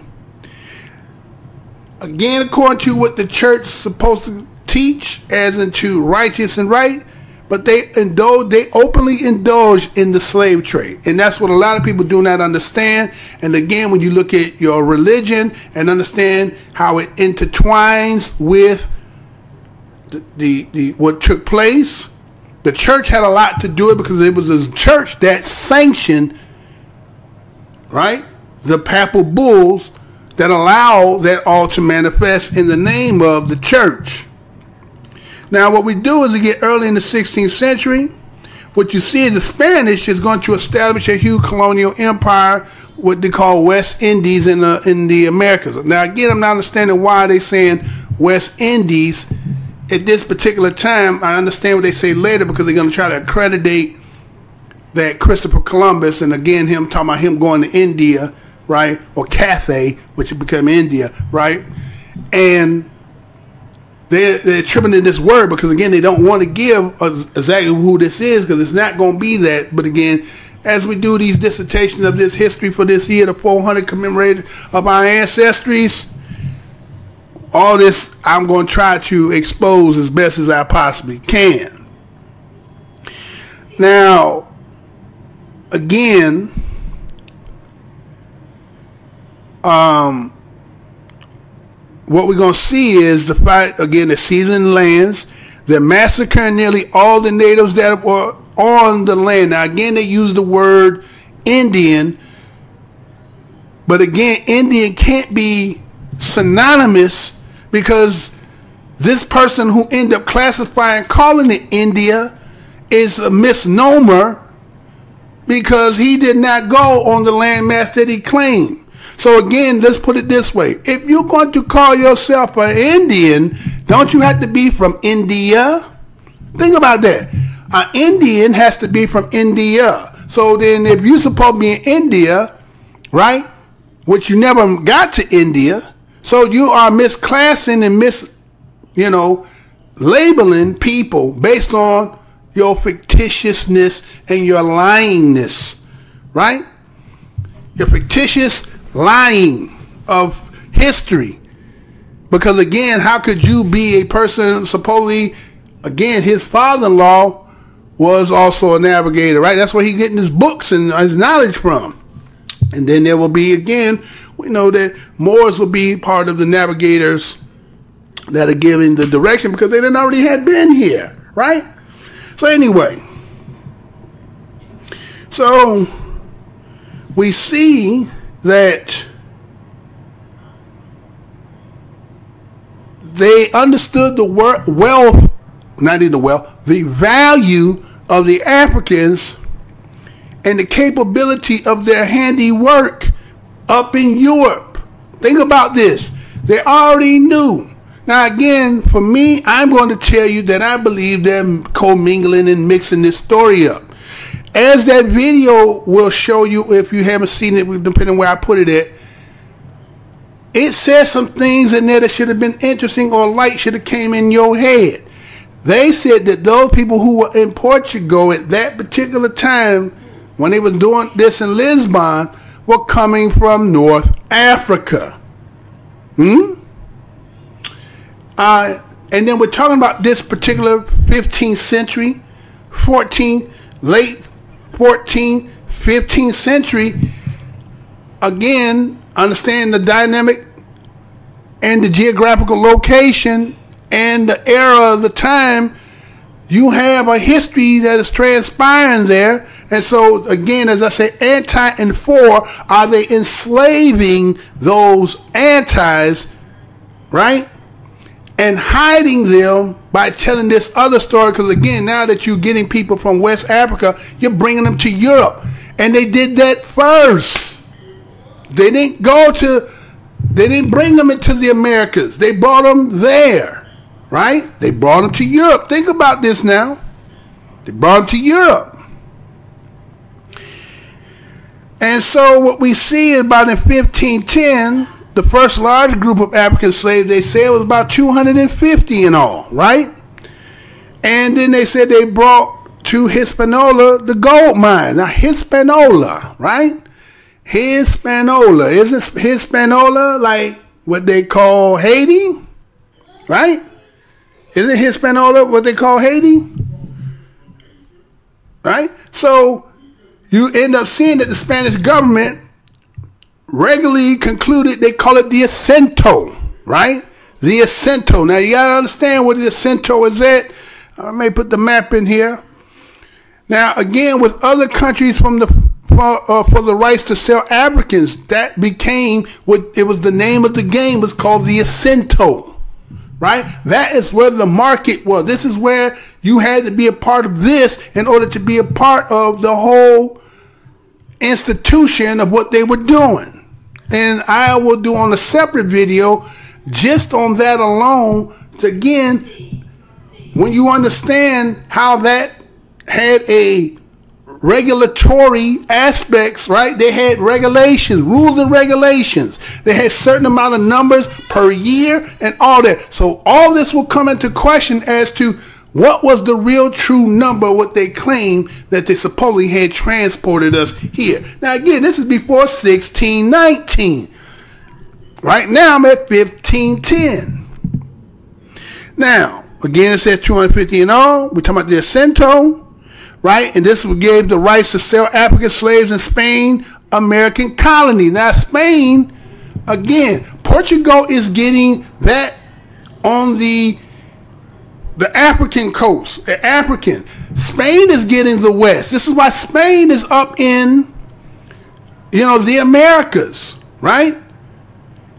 again, according to what the church is supposed to teach as into righteous and right, but they openly indulge in the slave trade. And that's what a lot of people do not understand. And again, when you look at your religion and understand how it intertwines with the what took place, the church had a lot to do it, because it was a church that sanctioned, right, the papal bulls that allow that all to manifest in the name of the church. Now, what we do is we get early in the 16th century. What you see is the Spanish is going to establish a huge colonial empire, what they call West Indies in the Americas. Now, again, I'm not understanding why they're saying West Indies at this particular time. I understand what they say later, because they're going to try to accredit that Christopher Columbus, and again, him talking about him going to India, right, or Cathay, which would become India, right, and they're attributing this word because, again, they don't want to give exactly who this is, because it's not going to be that. But again, as we do these dissertations of this history for this year, the 400 commemorated of our ancestries, all this I'm going to try to expose as best as I possibly can. Now, again, what we're going to see is the fight, again, the seizing lands. They're massacring nearly all the natives that were on the land. Now, again, they use the word Indian, but again, Indian can't be synonymous, because this person who ended up classifying, calling it India, is a misnomer, because he did not go on the landmass that he claimed. So again, let's put it this way. If you're going to call yourself an Indian, don't you have to be from India? Think about that. An Indian has to be from India. So then if you're supposed to be in India, right, which you never got to India, so you are misclassing and labeling people based on your fictitiousness and your lyingness, right? Your fictitious lying of history. Because again, how could you be a person, supposedly, again, his father-in-law was also a navigator, right? That's where he's getting his books and his knowledge from. And then there will be, again, we know that Moors will be part of the navigators that are giving the direction, because they didn't already had been here, right? So anyway, so we see that they understood the wealth not even the wealth, the value of the Africans and the capability of their handiwork up in Europe. Think about this. They already knew. Now again, for me, I'm going to tell you that I believe they're commingling and mixing this story up. As that video will show you, if you haven't seen it, depending on where I put it at, it says some things in there that should have been interesting, or light should have came in your head. They said that those people who were in Portugal at that particular time, when they were doing this in Lisbon, were coming from North Africa. And then we're talking about this particular 15th century, late 14th, 15th century. Again, understand the dynamic and the geographical location and the era of the time. You have a history that is transpiring there. And so, again, as I say, anti and for, are they enslaving those antis, right? And hiding them by telling this other story. Because, again, now that you're getting people from West Africa, you're bringing them to Europe. And they did that first. They didn't bring them into the Americas. They brought them there, right? They brought them to Europe. Think about this now. They brought them to Europe. And so what we see about in 1510, the first large group of African slaves, they say it was about 250 in all, right? And then they said they brought to Hispaniola the gold mine. Now, Hispaniola, right? Hispaniola. Isn't Hispaniola like what they call Haiti? Right? Isn't Hispaniola what they call Haiti? Right? So you end up seeing that the Spanish government regularly concluded, they call it the acento, right? The acento. Now you gotta understand what the acento is at. I may put the map in here. Now again, with other countries from the for the rights to sell Africans, that became what it was. The name of the game was called the acento, right? That is where the market was. This is where you had to be a part of this in order to be a part of the whole institution of what they were doing. And I will do on a separate video just on that alone. Again, when you understand how that had a regulatory aspects, right? They had regulations, rules and regulations. They had certain amount of numbers per year and all that. So all this will come into question as to what was the real true number, what they claimed that they supposedly had transported us here. Now again, this is before 1619. Right now I'm at 1510. Now, again, it says 250 in all. We're talking about the acento. Right, and this gave the rights to sell African slaves in Spain, American colony. Now, Spain, again, Portugal is getting that on the African coast, the African. Spain is getting the West. This is why Spain is up in, the Americas, right?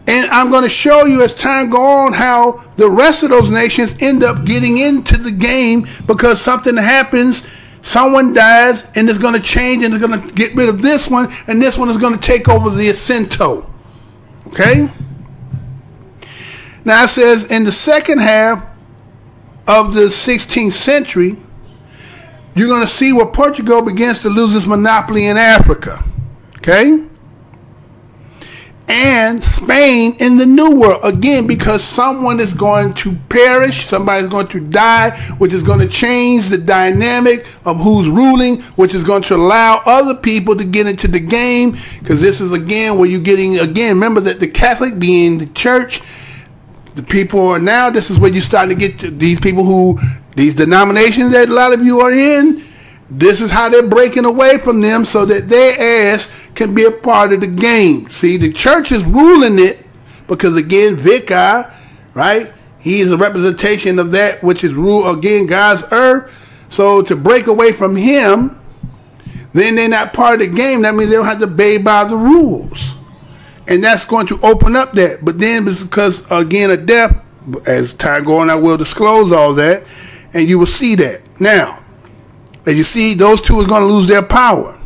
And I'm going to show you as time goes on how the rest of those nations end up getting into the game because something happens. Someone dies, and it's going to change, and it's going to get rid of this one, and this one is going to take over the acento. Okay? Now it says in the second half of the 16th century, you're going to see where Portugal begins to lose its monopoly in Africa. Okay? And Spain in the New World, again, because someone is going to perish, somebody's going to die, which is going to change the dynamic of who's ruling, which is going to allow other people to get into the game, because this is, again, where you're getting, again, remember that the Catholic being the church, the people are now, this is where you start to get to these people who, these denominations that a lot of you are in, this is how they're breaking away from them so that their ass can be a part of the game. See, the church is ruling it because, again, Vicar, right? He is a representation of that which is rule, again, God's earth. So to break away from him, then they're not part of the game. That means they don't have to obey by the rules. And that's going to open up that. But then because, again, of death, as time goes on, I will disclose all that. And you will see that. Now, as you see, those two are going to lose their power.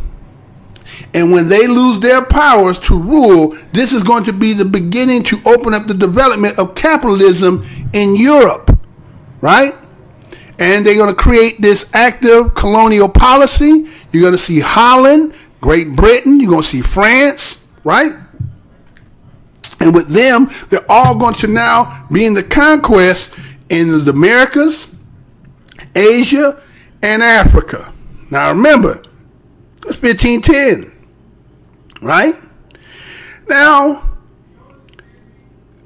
And when they lose their powers to rule, this is going to be the beginning to open up the development of capitalism in Europe, right? And they're going to create this active colonial policy. You're going to see Holland, Great Britain, you're going to see France, right? And with them, they're all going to now be in the conquest in the Americas, Asia, and Africa. Now remember, it's 1510, right? Now,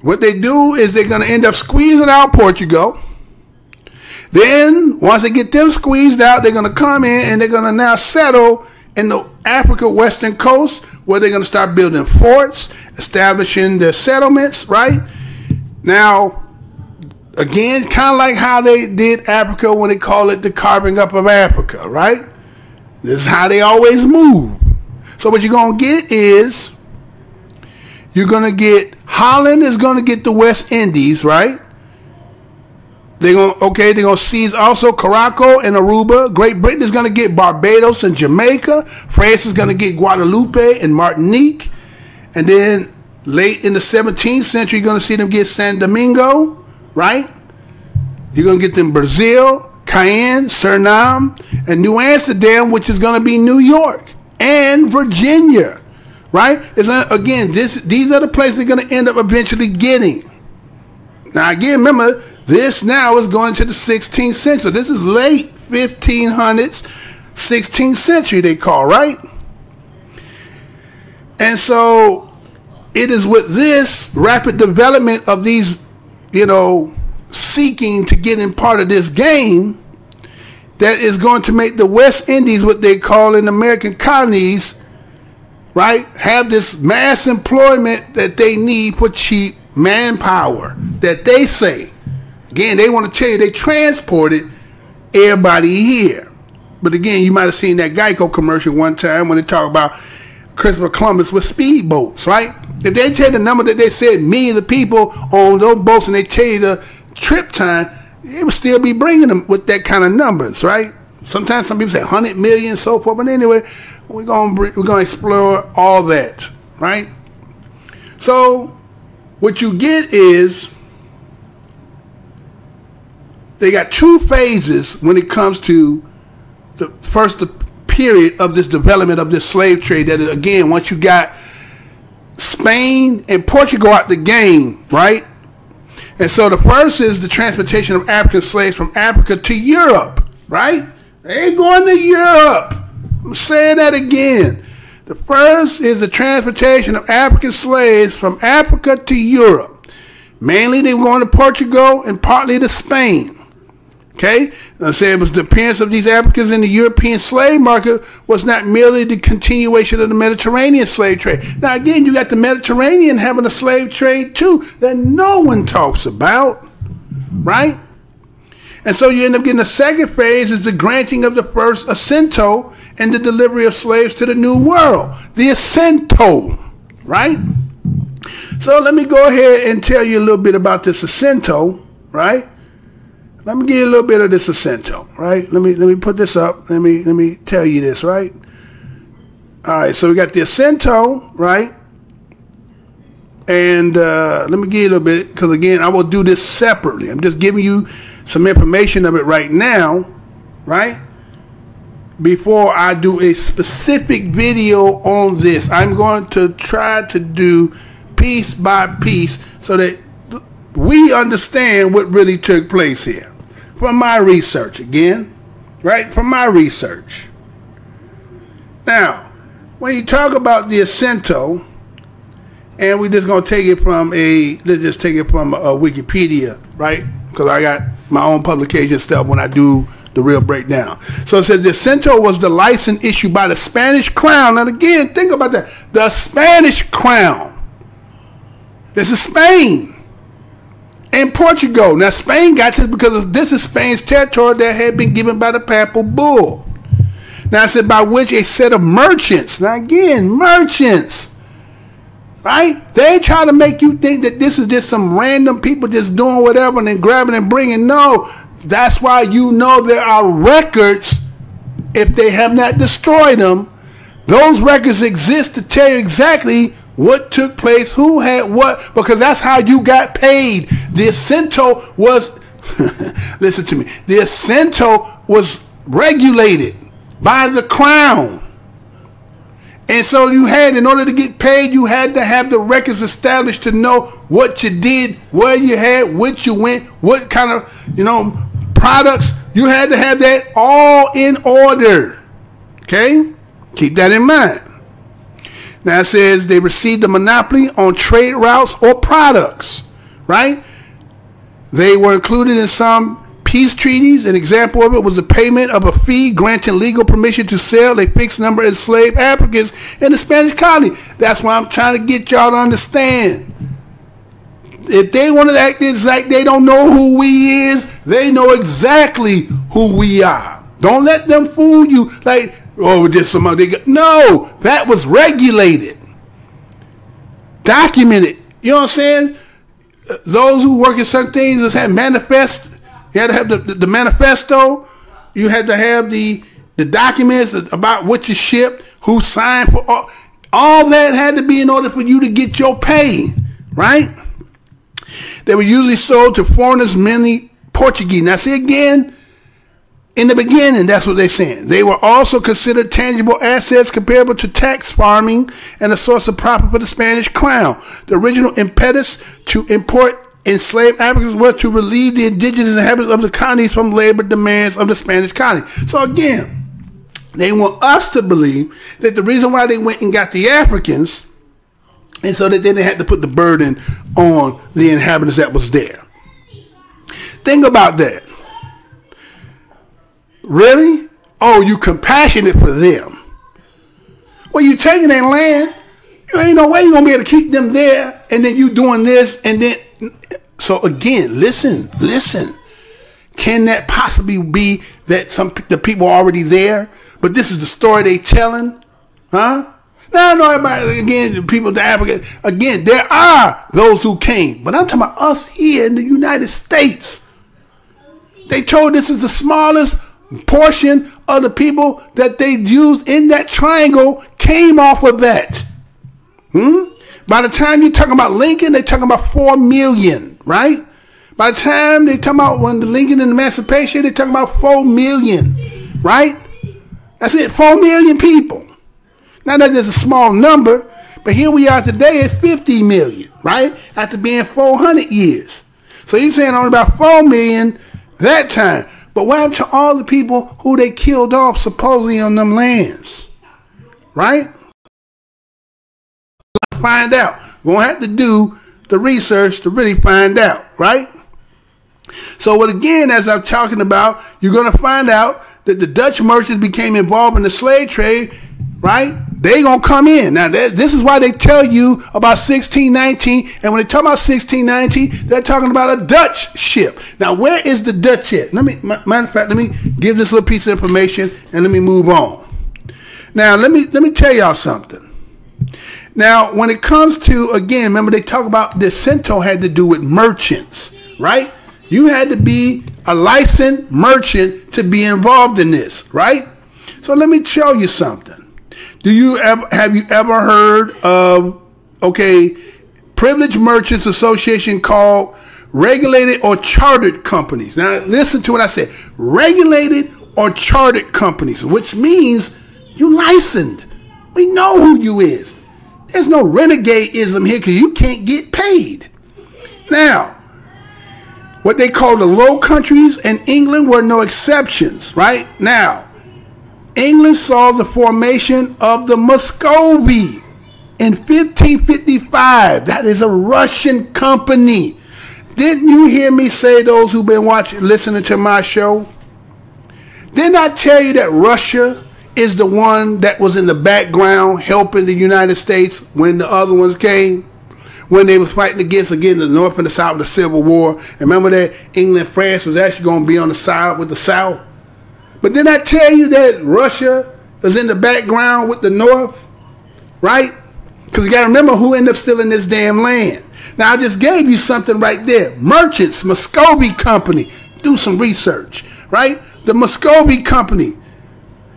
what they do is they're going to end up squeezing out Portugal. Then, once they get them squeezed out, they're going to come in and they're going to now settle in the Africa western coast, where they're going to start building forts, establishing their settlements, right? Now, again, kind of like how they did Africa when they call it the carving up of Africa, right? This is how they always move. So what you're going to get is, you're going to get, Holland is going to get the West Indies, right? They're going to seize also Curaçao and Aruba. Great Britain is going to get Barbados and Jamaica. France is going to get Guadeloupe and Martinique. And then late in the 17th century, you're going to see them get San Domingo, right? You're going to get them Brazil, Cayenne, Suriname, and New Amsterdam, which is going to be New York, and Virginia, right? Again, these are the places they're going to end up eventually getting. Now, again, remember, this now is going to the 16th century. This is late 1500s, 16th century they call, right? And so it is with this rapid development of these, seeking to get in part of this game, that is going to make the West Indies, what they call in American colonies, right, have this mass employment that they need for cheap manpower that they say. Again, they want to tell you they transported everybody here. But again, you might have seen that Geico commercial one time when they talk about Christopher Columbus with speedboats, right? If they tell you the number that they said, millions of people on those boats, and they tell you the trip time, it would still be bringing them with that kind of numbers, right? Sometimes some people say 100 million, so forth. But anyway, we're gonna explore all that, right? So what you get is, they got two phases when it comes to the period of this development of this slave trade. That is, again, once you got Spain and Portugal out the game, right? And so the first is the transportation of African slaves from Africa to Europe, right? They ain't going to Europe. I'm saying that again. The first is the transportation of African slaves from Africa to Europe. Mainly they were going to Portugal and partly to Spain. Okay, I say it was the appearance of these Africans in the European slave market was not merely the continuation of the Mediterranean slave trade. Now again, you got the Mediterranean having a slave trade too that no one talks about, right? And so you end up getting the second phase is the granting of the first assento and the delivery of slaves to the New World, the assento, right? So let me go ahead and tell you a little bit about this assento, right? Let me give you a little bit of this assento, right? Let me put this up. Let me tell you this, right? All right, so we got the assento, right? And let me give you a little bit, because again, I will do this separately. I'm just giving you some information of it right now, right? Before I do a specific video on this, I'm going to try to do piece by piece so that we understand what really took place here. From my research, again, right? From my research. Now, when you talk about the assento, and we're just going to take it from let's just take it from Wikipedia, right? Because I got my own publication stuff when I do the real breakdown. So it says the assento was the license issued by the Spanish crown. And again, think about that. The Spanish crown. This is Spain. And Portugal. Now, Spain got this because this is Spain's territory that had been given by the papal bull. Now, it said by which a set of merchants. Now, again, merchants. Right? They try to make you think that this is just some random people just doing whatever and then grabbing and bringing. No. That's why you know there are records, if they have not destroyed them. Those records exist to tell you exactly what took place, who had what, because that's how you got paid. The Acento was, listen to me, the Acento was regulated by the crown. And so you had, in order to get paid, you had to have the records established to know what you did, where you had, which you went, what kind of, products. You had to have that all in order. Okay? Keep that in mind. Now it says they received a monopoly on trade routes or products, right? They were included in some peace treaties. An example of it was the payment of a fee granting legal permission to sell a fixed number of enslaved Africans in the Spanish colony. That's why I'm trying to get y'all to understand. If they want to act like they don't know who we is, they know exactly who we are. Don't let them fool you like, oh, just some other. No, that was regulated, documented. You know what I'm saying? Those who work in certain things just had manifest. You had to have the manifesto. You had to have the documents about what you shipped, who signed for all that had to be in order for you to get your pay, right? They were usually sold to foreigners, mainly Portuguese. Now see again, in the beginning, that's what they're saying. They were also considered tangible assets comparable to tax farming and a source of profit for the Spanish crown. The original impetus to import enslaved Africans was to relieve the indigenous inhabitants of the colonies from labor demands of the Spanish colony. So again, they want us to believe that the reason why they went and got the Africans is so that then they had to put the burden on the inhabitants that was there. Think about that. Really? Oh, you compassionate for them. Well, you taking their land. You ain't no way you're going to be able to keep them there. And then you doing this. And then, so again, listen. Can that possibly be that the people are already there? But this is the story they telling? Huh? No, everybody, again, the people of Africa, again, there are those who came. But I'm talking about us here in the United States. They told this is the smallest portion of the people that they used in that triangle came off of that. By the time you're talking about Lincoln, they're talking about 4 million, right? By the time they talk about when the Lincoln and Emancipation, they're talking about 4 million, right? That's it, 4 million people. Now that is a small number, but here we are today at 50 million, right? After being 400 years. So you're saying only about 4 million that time. But what happened to all the people who they killed off supposedly on them lands? Right? Find out. We're going to have to do the research to really find out, right? So what again, as I'm talking about, you're going to find out that the Dutch merchants became involved in the slave trade, right? They going to come in. Now, this is why they tell you about 1619. And when they talk about 1619, they're talking about a Dutch ship. Now, where is the Dutch at? Matter of fact, let me give this little piece of information and let me move on. Now, let me tell y'all something. Now, when it comes to, again, remember they talk about the Acento had to do with merchants, right? You had to be a licensed merchant to be involved in this, right? So let me tell you something. Have you ever heard of, Privileged Merchants Association called regulated or chartered companies? Now listen to what I said. Regulated or chartered companies, which means you licensed. We know who you is. There's no renegadeism here because you can't get paid. Now, what they call the Low Countries and England were no exceptions, right? Now, England saw the formation of the Muscovy in 1555. That is a Russian company. Didn't you hear me say, those who've been listening to my show? Didn't I tell you that Russia is the one that was in the background helping the United States when the other ones came? When they was fighting against, again, the North and the South of the Civil War. And remember that England and France was actually going to be on the side with the South? But didn't I tell you that Russia was in the background with the North? Right? Because you got to remember who ended up stealing this damn land. Now, I just gave you something right there. Merchants, Muscovy Company. do some research, right? The Muscovy Company.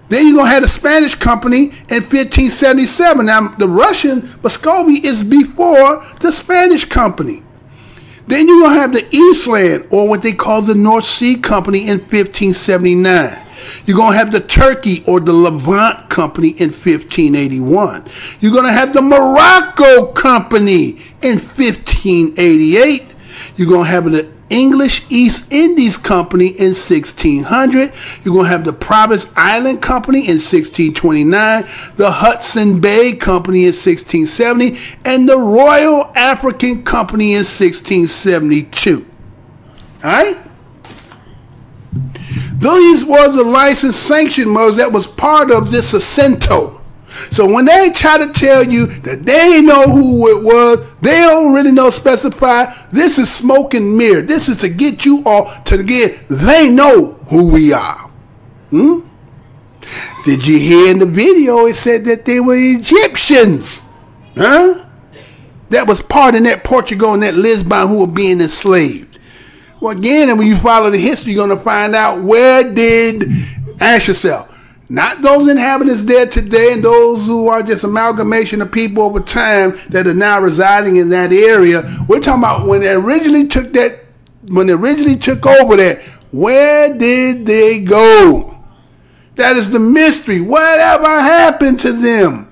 Then you're going to have the Spanish Company in 1577. Now, the Russian Muscovy is before the Spanish Company. Then you're going to have the Eastland, or what they call the North Sea Company, in 1579. You're going to have the Turkey or the Levant Company in 1581. You're going to have the Morocco Company in 1588. You're going to have the English East Indies Company in 1600. You're going to have the Providence Island Company in 1629, the Hudson Bay Company in 1670, and the Royal African Company in 1672. All right? These were the licensed sanction modes that was part of this Jacinto. So when they try to tell you that they know who it was, they don't really know specify, this is smoke and mirror. This is to get you all to get, they know who we are. Did you hear in the video it said that they were Egyptians? Huh? That was part in that Portugal and that Lisbon who were being enslaved. Well, again, and when you follow the history, you're going to find out where did, ask yourself, not those inhabitants there today and those who are just amalgamation of people over time that are now residing in that area. We're talking about when they originally took that, when they originally took over that, where did they go? That is the mystery. Whatever happened to them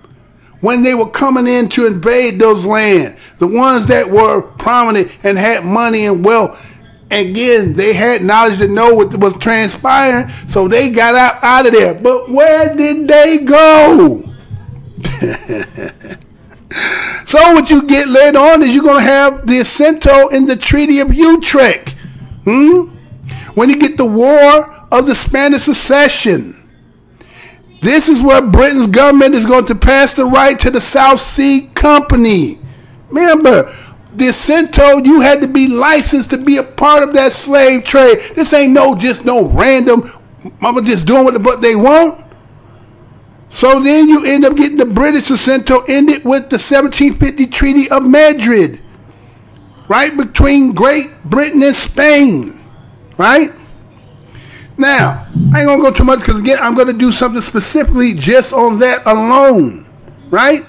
when they were coming in to invade those lands? The ones that were prominent and had money and wealth. Again, they had knowledge to know what was transpiring, so they got out of there. But where did they go? So what you get later on is you're going to have the Jacinto in the Treaty of Utrecht. When you get the War of the Spanish Succession. This is where Britain's government is going to pass the right to the South Sea Company. Remember, the Jacinto, you had to be licensed to be a part of that slave trade. This ain't just no random, mama just doing what they want. So then you end up getting the British Jacinto ended with the 1750 Treaty of Madrid, right, between Great Britain and Spain, right? Now, I ain't going to go too much because, again, I'm going to do something specifically just on that alone, right?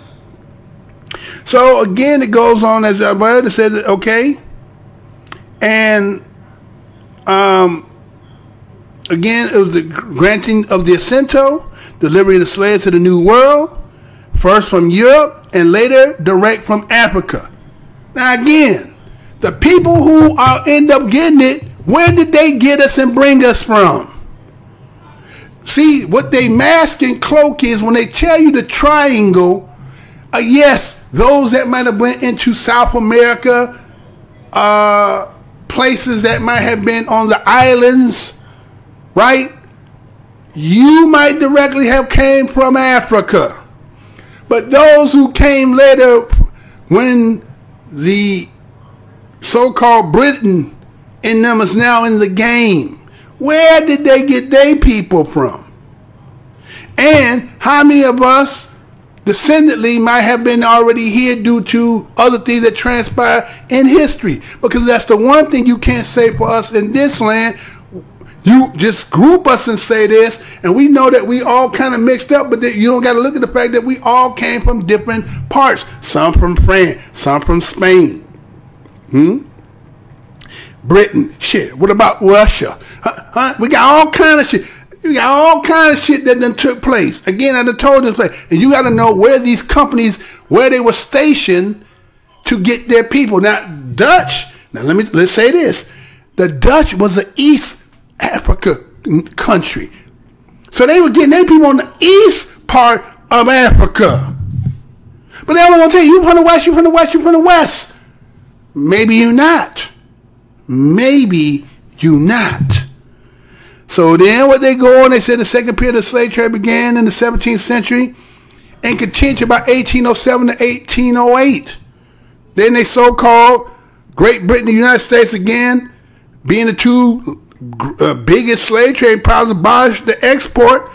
So again, it goes on as Alberta said, okay, and again, it was the granting of the Jacinto, delivery of the slaves to the New World, first from Europe and later direct from Africa. Now again, the people who end up getting it, where did they get us and bring us from? See, what they mask and cloak is when they tell you the triangle. Yes, those that might have went into South America, places that might have been on the islands, right? You might directly have came from Africa. But those who came later when the so-called Britain in them is now in the game, where did they get their people from? And how many of us descendantly might have been already here due to other things that transpire in history? Because that's the one thing you can't say for us in this land. You just group us and say this, and we know that we all kind of mixed up, but you don't got to look at the fact that we all came from different parts. Some from France, some from Spain. Britain, shit. What about Russia? We got all kind of shit. You got all kinds of shit that then took place. Again, I done told this place. And you got to know where these companies, where they were stationed to get their people. Now, Dutch, let's say this. The Dutch was an East Africa country. So they were getting their people on the east part of Africa. But they only going to tell you from the west, you from the west, you from the west. Maybe you not. Maybe you not. So then what they go on, they said the second period of slave trade began in the 17th century and continued about 1807 to 1808. Then they so-called Great Britain and the United States again, being the two biggest slave trade powers, abolished the export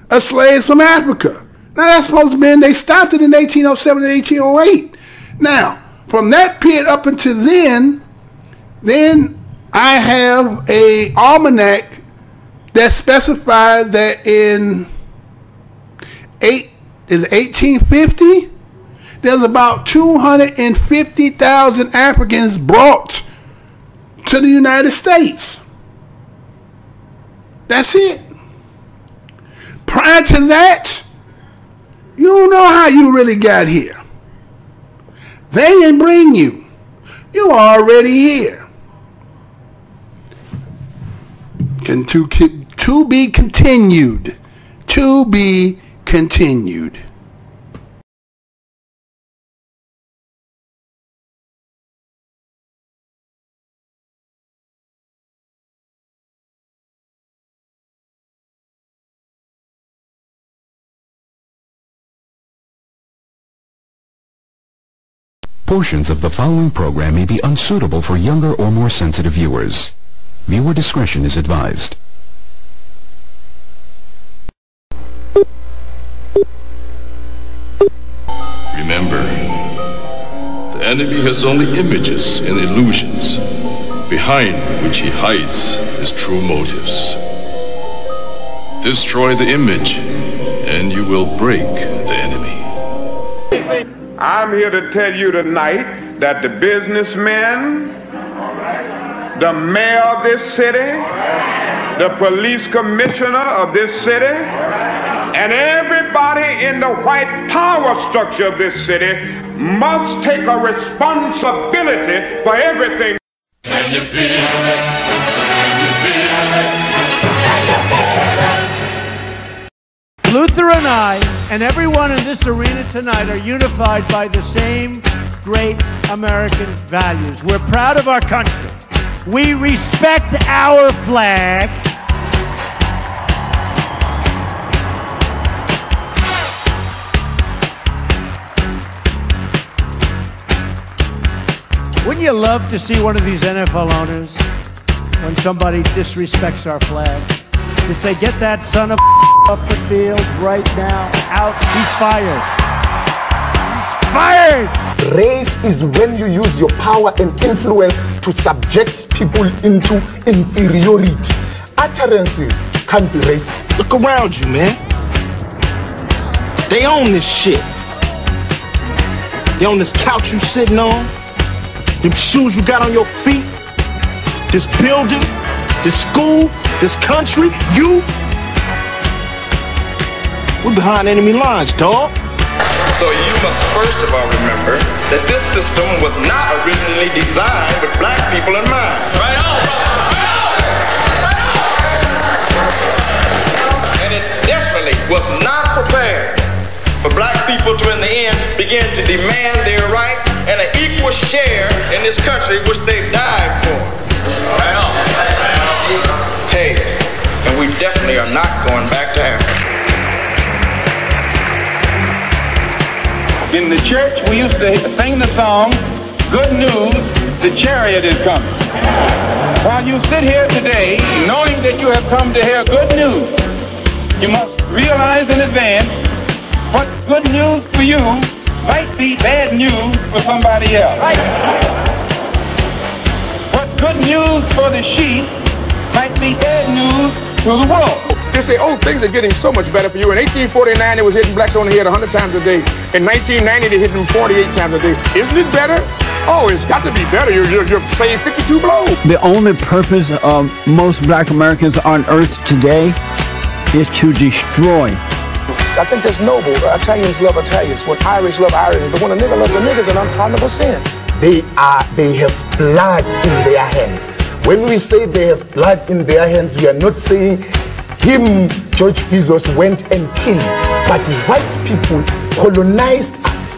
of slaves from Africa. Now that's supposed to mean they stopped it in 1807 to 1808. Now, from that period up until then I have a almanac that specifies that in 1850, there's about 250,000 Africans brought to the United States. That's it. Prior to that, you don't know how you really got here. They didn't bring you. You were already here. To be continued. To be continued. Portions of the following program may be unsuitable for younger or more sensitive viewers. Viewer discretion is advised. Remember, the enemy has only images and illusions, behind which he hides his true motives. Destroy the image, and you will break the enemy. I'm here to tell you tonight that the businessmen, the mayor of this city, the police commissioner of this city, and everybody in the white power structure of this city must take a responsibility for everything. Can you feel it? Luther and I, and everyone in this arena tonight, are unified by the same great American values. We're proud of our country. We respect our flag. Wouldn't you love to see one of these NFL owners, when somebody disrespects our flag, to say, get that son of off the field right now, out, he's fired. He's fired! Race is when you use your power and influence to subject people into inferiority. Utterances can't be racist. Look around you, man. They own this shit. They own this couch you sitting on, them shoes you got on your feet, this building, this school, this country, you. We're behind enemy lines, dog. So you must first of all remember that this system was not originally designed with black people in mind. Right on! And it definitely was not prepared for black people to, in the end, begin to demand their rights and an equal share in this country which they died for. Right on! Hey, and we definitely are not going back to Africa. In the church, we used to sing the song, "Good News, the chariot is coming." While you sit here today, knowing that you have come to hear good news, you must realize in advance what good news for you might be bad news for somebody else. What good news for the sheep might be bad news to the wolf. They say, oh, things are getting so much better for you. In 1849, they was hitting blacks on the head 100 times a day. In 1990, they hit them 48 times a day. Isn't it better? Oh, it's got to be better. You're saved 52 blows. The only purpose of most black Americans on earth today is to destroy. I think that's noble. Italians love Italians, when Irish love Irish, but when a nigga loves a nigga, it's an unpardonable sin. They have blood in their hands. When we say they have blood in their hands, we are not saying him, George Bezos, went and killed, but white people colonized us.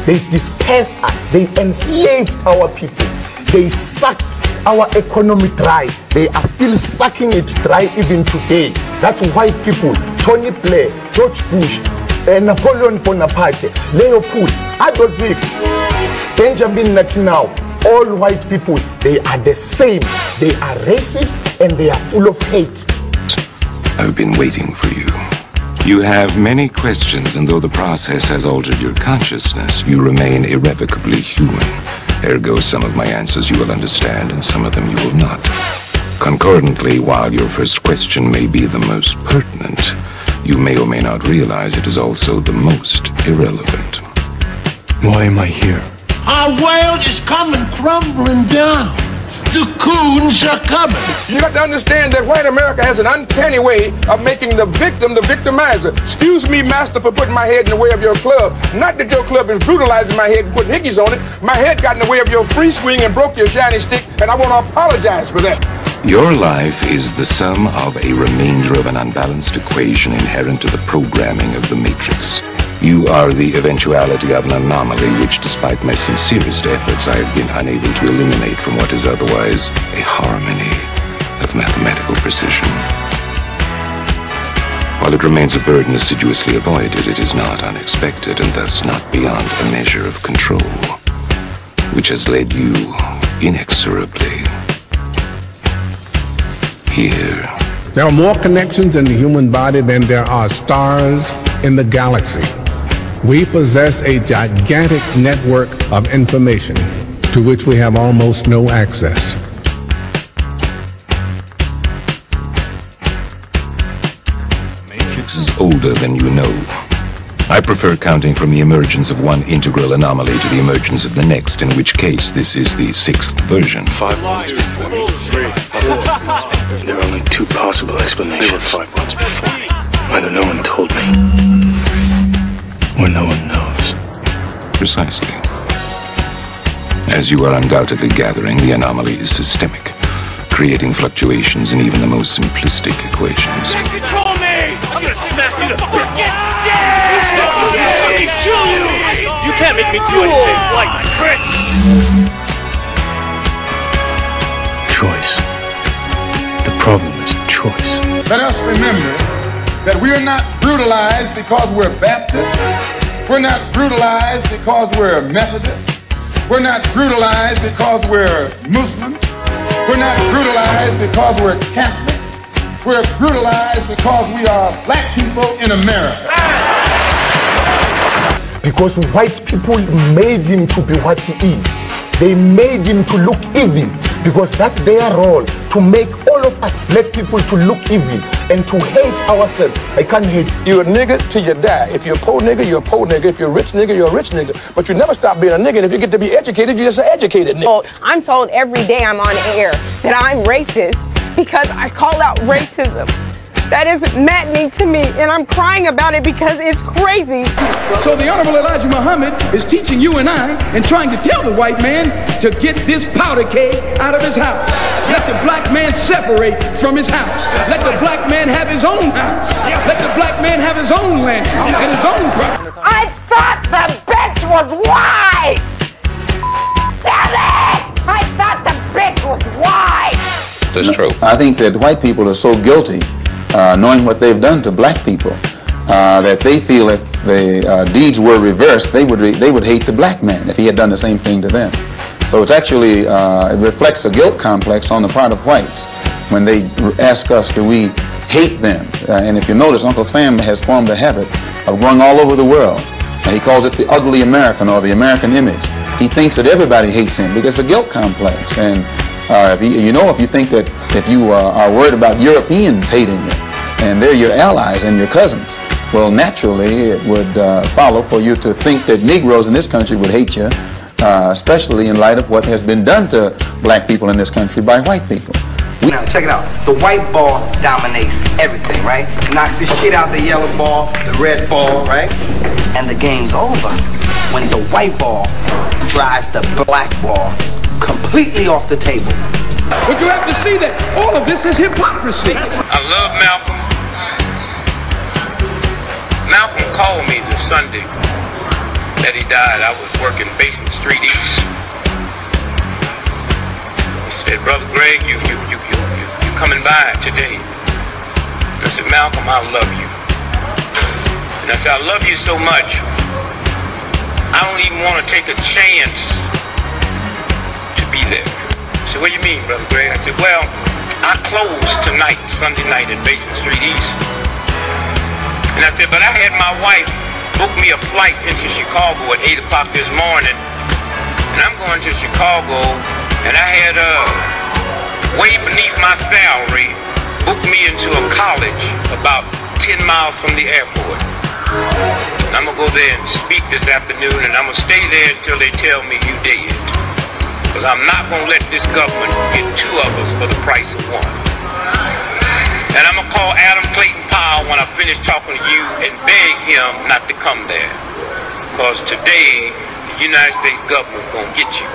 They dispersed us. They enslaved our people. They sucked our economy dry. They are still sucking it dry even today. That's white people. Tony Blair, George Bush, Napoleon Bonaparte, Leopold, Adolf Hitler, Benjamin Netanyahu. All white people, they are the same. They are racist and they are full of hate. I've been waiting for you. You have many questions, and though the process has altered your consciousness, you remain irrevocably human. Ergo, some of my answers you will understand and some of them you will not. Concordantly, while your first question may be the most pertinent, you may or may not realize it is also the most irrelevant. Why am I here? Our world is coming crumbling down. The coons are coming. You got to understand that white America has an uncanny way of making the victim the victimizer. Excuse me, master, for putting my head in the way of your club. Not that your club is brutalizing my head and putting hickeys on it. My head got in the way of your free swing and broke your shiny stick, and I want to apologize for that. Your life is the sum of a remainder of an unbalanced equation inherent to the programming of the Matrix. You are the eventuality of an anomaly which, despite my sincerest efforts, I have been unable to eliminate from what is otherwise a harmony of mathematical precision. While it remains a burden assiduously avoided, it is not unexpected and thus not beyond a measure of control, which has led you inexorably here. There are more connections in the human body than there are stars in the galaxy. We possess a gigantic network of information to which we have almost no access. The Matrix is older than you know. I prefer counting from the emergence of one integral anomaly to the emergence of the next, in which case this is the 6th version. 5 months before me. There are only 2 possible explanations. 5 months before me. Either no one told me, or no one knows. Precisely. As you are undoubtedly gathering, the anomaly is systemic, creating fluctuations in even the most simplistic equations. Control me! I'm gonna smash you to You can't make me do anything like trick! Choice. The problem is choice. Let us remember that we are not brutalized because we're Baptists. We're not brutalized because we're Methodists. We're not brutalized because we're Muslims. We're not brutalized because we're Catholics. We're brutalized because we are black people in America. Because white people made him to be what he is. They made him to look evil, because that's their role, to make all of us black people to look evil and to hate ourselves. I can't hate. You're a nigga till you die. If you're a poor nigga, you're a poor nigga. If you're a rich nigga, you're a rich nigga. But you never stop being a nigga, and if you get to be educated, you're just an educated nigga. Well, I'm told every day I'm on air that I'm racist because I call out racism. That is maddening to me, and I'm crying about it because it's crazy. So the Honorable Elijah Muhammad is teaching you and I and trying to tell the white man to get this powder keg out of his house. Let the black man separate from his house. Let the black man have his own house. Let the black man have his own land and his own property. I thought the bitch was white! Damn it! I thought the bitch was white! That's true. I think that white people are so guilty, knowing what they've done to black people, that they feel if the deeds were reversed, they would hate the black man if he had done the same thing to them. So it's actually, it reflects a guilt complex on the part of whites when they ask us, do we hate them? And if you notice, Uncle Sam has formed a habit of going all over the world. He calls it the ugly American, or the American image. He thinks that everybody hates him because it's a guilt complex. And if you think that if you are worried about Europeans hating you, and they're your allies and your cousins, well, naturally it would follow for you to think that Negroes in this country would hate you, especially in light of what has been done to black people in this country by white people. Now check it out. The white ball dominates everything, right? Knocks the shit out the yellow ball, the red ball, right? And the game's over when the white ball drives the black ball completely off the table. But you have to see that all of this is hypocrisy. I love Malcolm. Malcolm called me the Sunday that he died. I was working Basin Street East. He said, "Brother Greg, you coming by today?" And I said, "Malcolm, I love you." And I said, "I love you so much, I don't even want to take a chance to be there." He said, "What do you mean, Brother Greg?" I said, "Well, I close tonight, Sunday night at Basin Street East." And I said, "But I had my wife book me a flight into Chicago at 8 o'clock this morning. And I'm going to Chicago, and I had way beneath my salary booked me into a college about 10 miles from the airport. And I'm gonna go there and speak this afternoon, and I'm gonna stay there until they tell me you dead. Because I'm not gonna let this government get two of us for the price of one. And I'm gonna call Adam Clayton Powell when I finish talking to you and beg him not to come there. Because today, the United States government gonna get you.